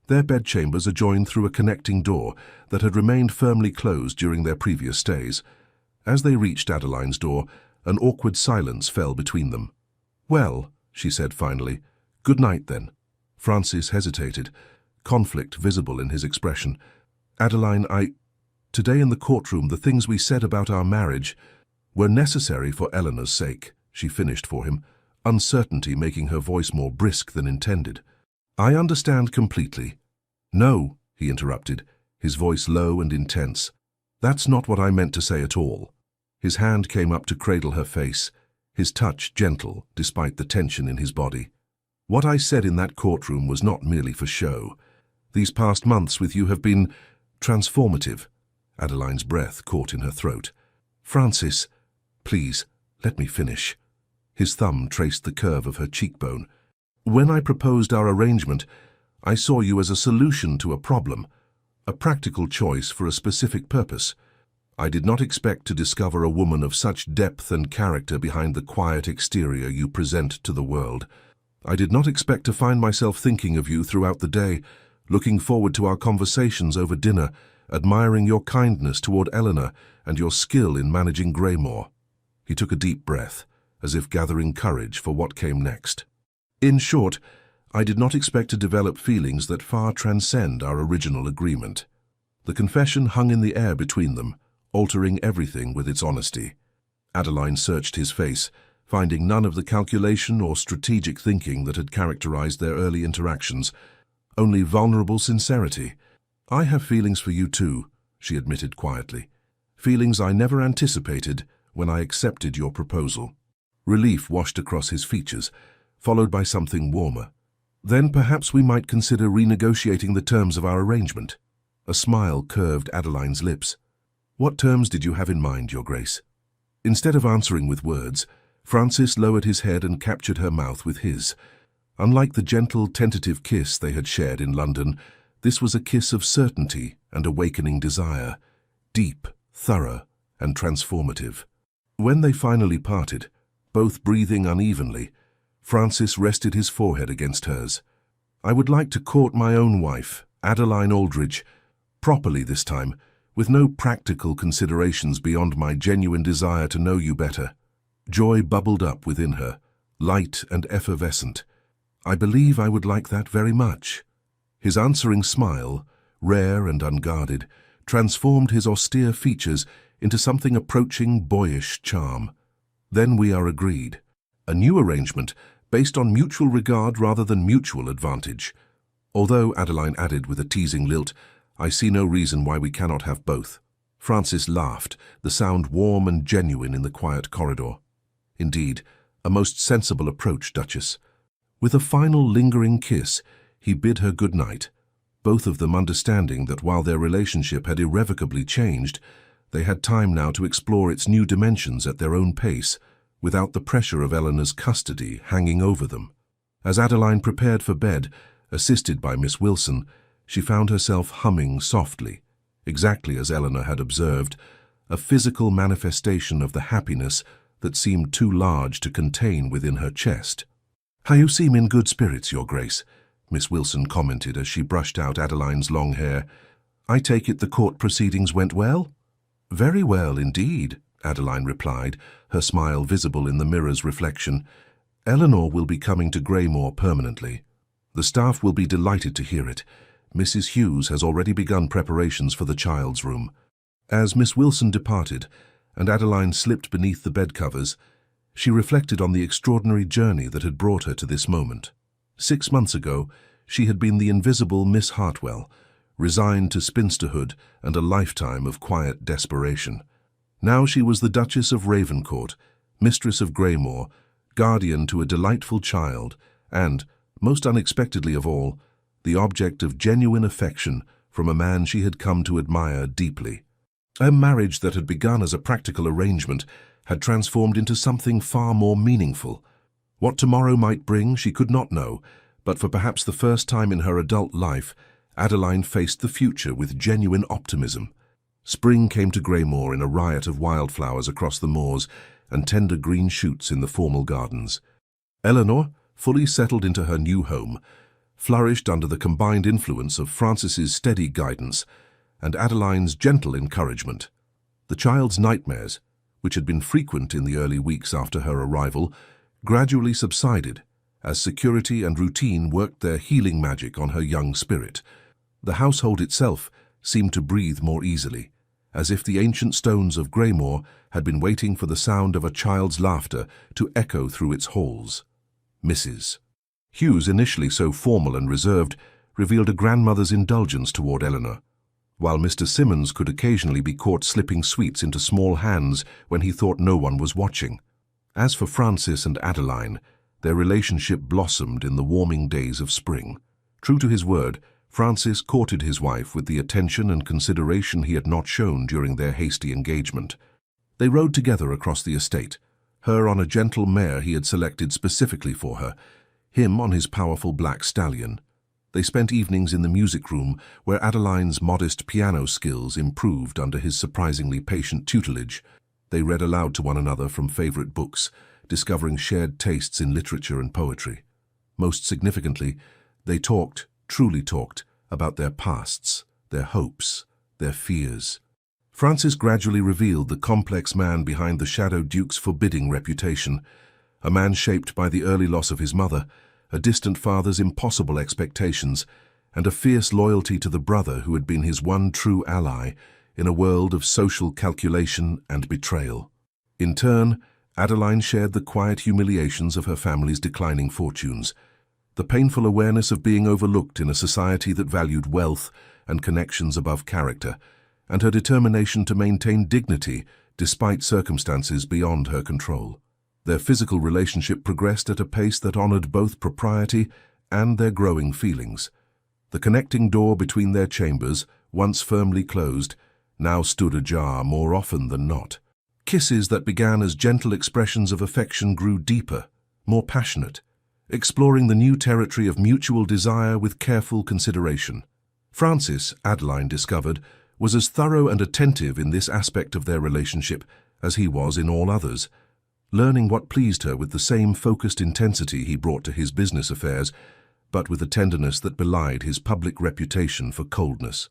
Their bedchambers adjoined through a connecting door that had remained firmly closed during their previous stays. As they reached Adeline's door, an awkward silence fell between them. "Well," she said finally, "good night then." Francis hesitated, conflict visible in his expression. "Adeline, today in the courtroom the things we said about our marriage were necessary for Eleanor's sake," she finished for him, uncertainty making her voice more brisk than intended. "I understand completely. "No," he interrupted, his voice low and intense. "That's not what I meant to say at all." His hand came up to cradle her face, his touch gentle despite the tension in his body. "What I said in that courtroom was not merely for show. These past months with you have been transformative." Adeline's breath caught in her throat. "Francis, please, let me finish." His thumb traced the curve of her cheekbone. "When I proposed our arrangement, I saw you as a solution to a problem, a practical choice for a specific purpose. I did not expect to discover a woman of such depth and character behind the quiet exterior you present to the world. I did not expect to find myself thinking of you throughout the day, looking forward to our conversations over dinner, admiring your kindness toward Eleanor and your skill in managing Greymore." He took a deep breath, as if gathering courage for what came next. "In short, I did not expect to develop feelings that far transcend our original agreement." The confession hung in the air between them, altering everything with its honesty. Adeline searched his face, finding none of the calculation or strategic thinking that had characterized their early interactions, only vulnerable sincerity. "I have feelings for you too," she admitted quietly. "Feelings I never anticipated when I accepted your proposal." Relief washed across his features, followed by something warmer. "Then perhaps we might consider renegotiating the terms of our arrangement." A smile curved Adeline's lips. "What terms did you have in mind, Your Grace?" Instead of answering with words, Francis lowered his head and captured her mouth with his. Unlike the gentle, tentative kiss they had shared in London, this was a kiss of certainty and awakening desire, deep, thorough, and transformative. When they finally parted, both breathing unevenly, Francis rested his forehead against hers. "I would like to court my own wife, Adeline Aldridge, properly this time, with no practical considerations beyond my genuine desire to know you better." Joy bubbled up within her, light and effervescent. "I believe I would like that very much." His answering smile, rare and unguarded, transformed his austere features into something approaching boyish charm. "Then we are agreed. A new arrangement based on mutual regard rather than mutual advantage. Although," Adeline added with a teasing lilt, "I see no reason why we cannot have both." Francis laughed, the sound warm and genuine in the quiet corridor. "Indeed, a most sensible approach, Duchess." With a final lingering kiss, he bid her good night, both of them understanding that while their relationship had irrevocably changed, they had time now to explore its new dimensions at their own pace, without the pressure of Eleanor's custody hanging over them. As Adeline prepared for bed, assisted by Miss Wilson, she found herself humming softly, exactly as Eleanor had observed, a physical manifestation of the happiness that seemed too large to contain within her chest. "How you seem in good spirits, Your Grace," Miss Wilson commented as she brushed out Adeline's long hair. "I take it the court proceedings went well?" "Very well indeed," Adeline replied, her smile visible in the mirror's reflection. "Eleanor will be coming to Greymore permanently. The staff will be delighted to hear it. Mrs. Hughes has already begun preparations for the child's room." As Miss Wilson departed, and Adeline slipped beneath the bed covers, she reflected on the extraordinary journey that had brought her to this moment. 6 months ago, she had been the invisible Miss Hartwell, resigned to spinsterhood and a lifetime of quiet desperation. Now she was the Duchess of Ravencourt, mistress of Greymore, guardian to a delightful child, and, most unexpectedly of all, the object of genuine affection from a man she had come to admire deeply. A marriage that had begun as a practical arrangement had transformed into something far more meaningful. What tomorrow might bring, she could not know, but for perhaps the first time in her adult life, Adeline faced the future with genuine optimism. Spring came to Greymore in a riot of wildflowers across the moors and tender green shoots in the formal gardens. Eleanor, fully settled into her new home, flourished under the combined influence of Francis's steady guidance and Adeline's gentle encouragement. The child's nightmares, which had been frequent in the early weeks after her arrival, gradually subsided as security and routine worked their healing magic on her young spirit. The household itself seemed to breathe more easily, as if the ancient stones of Greymore had been waiting for the sound of a child's laughter to echo through its halls. Mrs. Hughes, initially so formal and reserved, revealed a grandmother's indulgence toward Eleanor, while Mr. Simmons could occasionally be caught slipping sweets into small hands when he thought no one was watching. As for Francis and Adeline, their relationship blossomed in the warming days of spring. True to his word, Francis courted his wife with the attention and consideration he had not shown during their hasty engagement. They rode together across the estate, her on a gentle mare he had selected specifically for her, him on his powerful black stallion. They spent evenings in the music room, where Adeline's modest piano skills improved under his surprisingly patient tutelage. They read aloud to one another from favorite books, discovering shared tastes in literature and poetry. Most significantly, they talked, truly talked, about their pasts, their hopes, their fears. Francis gradually revealed the complex man behind the Shadow Duke's forbidding reputation, a man shaped by the early loss of his mother, a distant father's impossible expectations, and a fierce loyalty to the brother who had been his one true ally in a world of social calculation and betrayal. In turn, Adeline shared the quiet humiliations of her family's declining fortunes, the painful awareness of being overlooked in a society that valued wealth and connections above character, and her determination to maintain dignity despite circumstances beyond her control. Their physical relationship progressed at a pace that honored both propriety and their growing feelings. The connecting door between their chambers, once firmly closed, now stood ajar more often than not. Kisses that began as gentle expressions of affection grew deeper, more passionate, exploring the new territory of mutual desire with careful consideration. Francis, Adeline discovered, was as thorough and attentive in this aspect of their relationship as he was in all others, learning what pleased her with the same focused intensity he brought to his business affairs, but with a tenderness that belied his public reputation for coldness.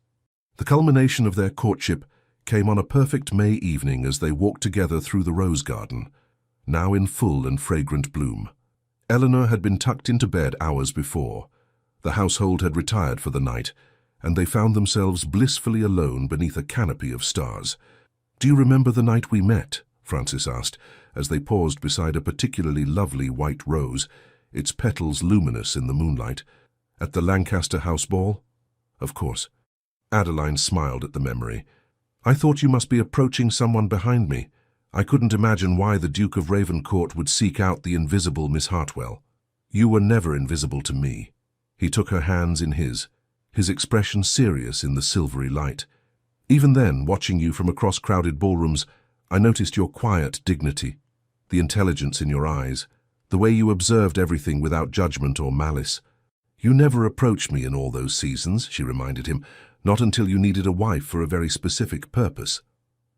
The culmination of their courtship came on a perfect May evening as they walked together through the rose garden, now in full and fragrant bloom. Eleanor had been tucked into bed hours before. The household had retired for the night, and they found themselves blissfully alone beneath a canopy of stars. "Do you remember the night we met?" Francis asked, as they paused beside a particularly lovely white rose, its petals luminous in the moonlight. "At the Lancaster house ball?" "Of course." Adeline smiled at the memory. "I thought you must be approaching someone behind me. I couldn't imagine why the Duke of Ravencourt would seek out the invisible Miss Hartwell." "You were never invisible to me." He took her hands in his expression serious in the silvery light. "Even then, watching you from across crowded ballrooms, I noticed your quiet dignity, the intelligence in your eyes, the way you observed everything without judgment or malice. You never approached me in all those seasons," she reminded him, "not until you needed a wife for a very specific purpose.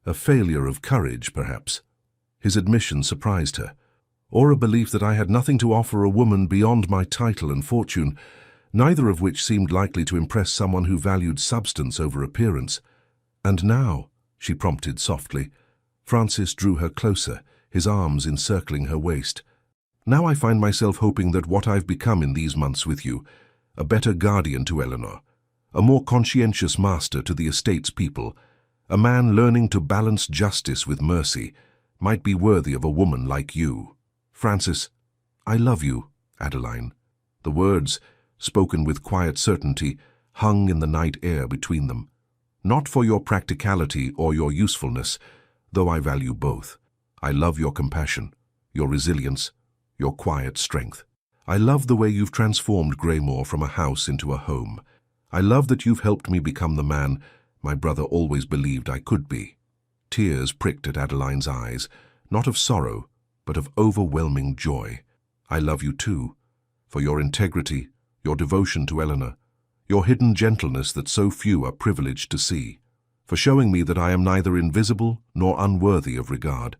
A failure of courage, perhaps." His admission surprised her. "Or a belief that I had nothing to offer a woman beyond my title and fortune, neither of which seemed likely to impress someone who valued substance over appearance. And now," she prompted softly. Francis drew her closer, his arms encircling her waist. "Now I find myself hoping that what I've become in these months with you, a better guardian to Eleanor, a more conscientious master to the estate's people, a man learning to balance justice with mercy, might be worthy of a woman like you. Francis, I love you, Adeline." The words, spoken with quiet certainty, hung in the night air between them. "Not for your practicality or your usefulness, though I value both. I love your compassion, your resilience, your quiet strength. I love the way you've transformed Greymore from a house into a home. I love that you've helped me become the man my brother always believed I could be." Tears pricked at Adeline's eyes, not of sorrow, but of overwhelming joy. "I love you too, for your integrity, your devotion to Eleanor, your hidden gentleness that so few are privileged to see, for showing me that I am neither invisible nor unworthy of regard."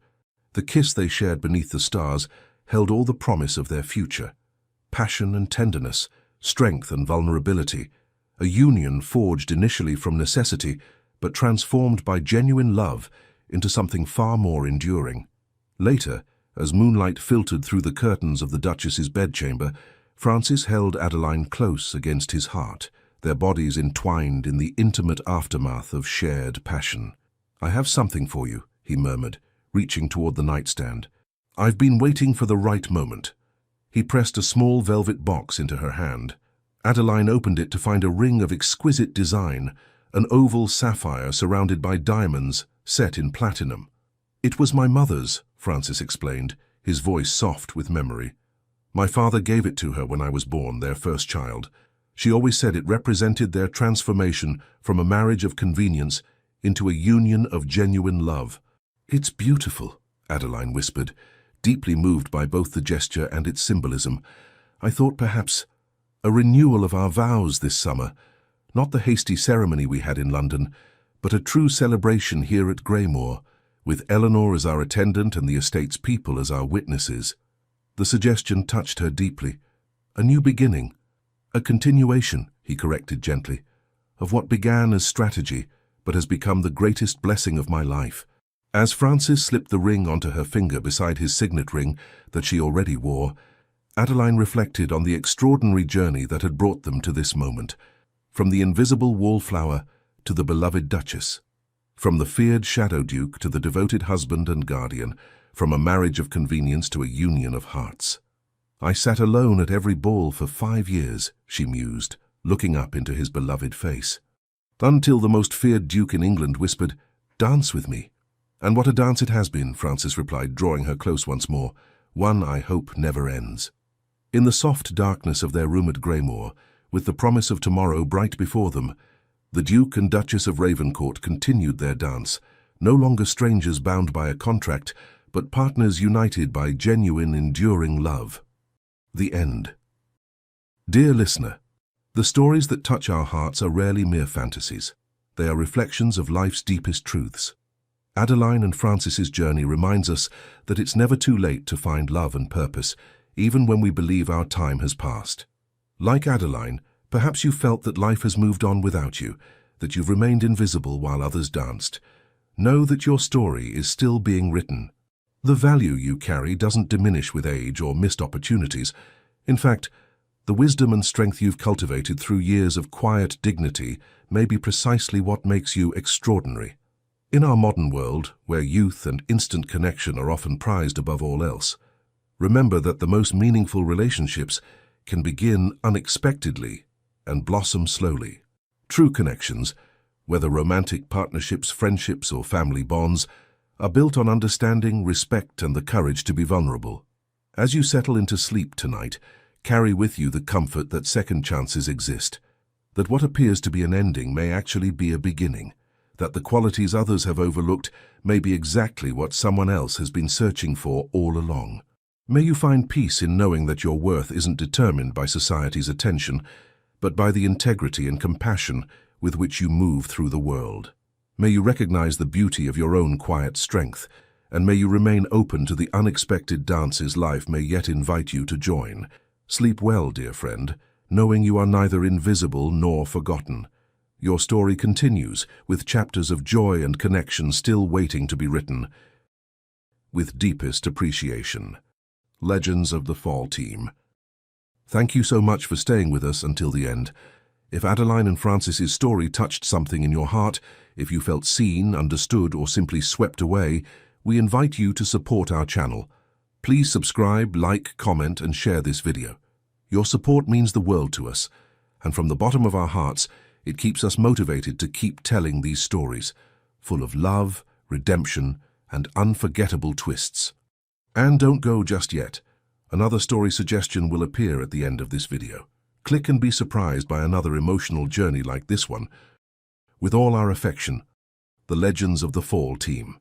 The kiss they shared beneath the stars held all the promise of their future. Passion and tenderness, strength and vulnerability, a union forged initially from necessity, but transformed by genuine love into something far more enduring. Later, as moonlight filtered through the curtains of the Duchess's bedchamber, Francis held Adeline close against his heart, their bodies entwined in the intimate aftermath of shared passion. "I have something for you," he murmured, reaching toward the nightstand. "I've been waiting for the right moment." He pressed a small velvet box into her hand. Adeline opened it to find a ring of exquisite design, an oval sapphire surrounded by diamonds set in platinum. "It was my mother's," Francis explained, his voice soft with memory. "My father gave it to her when I was born, their first child. She always said it represented their transformation from a marriage of convenience into a union of genuine love." "It's beautiful," Adeline whispered, deeply moved by both the gesture and its symbolism. "I thought perhaps a renewal of our vows this summer, not the hasty ceremony we had in London, but a true celebration here at Greymoor, with Eleanor as our attendant and the estate's people as our witnesses." The suggestion touched her deeply. "A new beginning, a continuation," he corrected gently, "of what began as strategy, but has become the greatest blessing of my life." As Francis slipped the ring onto her finger beside his signet ring that she already wore, Adeline reflected on the extraordinary journey that had brought them to this moment, from the invisible wallflower to the beloved Duchess, from the feared Shadow Duke to the devoted husband and guardian, from a marriage of convenience to a union of hearts. "I sat alone at every ball for 5 years," she mused, looking up into his beloved face. "Until the most feared duke in England whispered, 'Dance with me.' And what a dance it has been," Francis replied, drawing her close once more. "One I hope never ends." In the soft darkness of their room at Greymoor, with the promise of tomorrow bright before them, the Duke and Duchess of Ravencourt continued their dance, no longer strangers bound by a contract, but partners united by genuine, enduring love. The end. Dear listener, the stories that touch our hearts are rarely mere fantasies. They are reflections of life's deepest truths. Adeline and Francis's journey reminds us that it's never too late to find love and purpose, even when we believe our time has passed. Like Adeline, perhaps you felt that life has moved on without you, that you've remained invisible while others danced. Know that your story is still being written. The value you carry doesn't diminish with age or missed opportunities. In fact, the wisdom and strength you've cultivated through years of quiet dignity may be precisely what makes you extraordinary. In our modern world, where youth and instant connection are often prized above all else, remember that the most meaningful relationships can begin unexpectedly and blossom slowly. True connections, whether romantic partnerships, friendships, or family bonds, are built on understanding, respect, and the courage to be vulnerable. As you settle into sleep tonight, carry with you the comfort that second chances exist, that what appears to be an ending may actually be a beginning, that the qualities others have overlooked may be exactly what someone else has been searching for all along. May you find peace in knowing that your worth isn't determined by society's attention, but by the integrity and compassion with which you move through the world. May you recognize the beauty of your own quiet strength, and may you remain open to the unexpected dances life may yet invite you to join. Sleep well, dear friend, knowing you are neither invisible nor forgotten. Your story continues, with chapters of joy and connection still waiting to be written. With deepest appreciation. Legends of the Fall Team. Thank you so much for staying with us until the end. If Adeline and Francis's story touched something in your heart, if you felt seen, understood, or simply swept away, we invite you to support our channel. Please subscribe, like, comment, and share this video. Your support means the world to us, and from the bottom of our hearts, it keeps us motivated to keep telling these stories, full of love, redemption, and unforgettable twists. And don't go just yet. Another story suggestion will appear at the end of this video. Click and be surprised by another emotional journey like this one. With all our affection, the Legends of the Fall Team.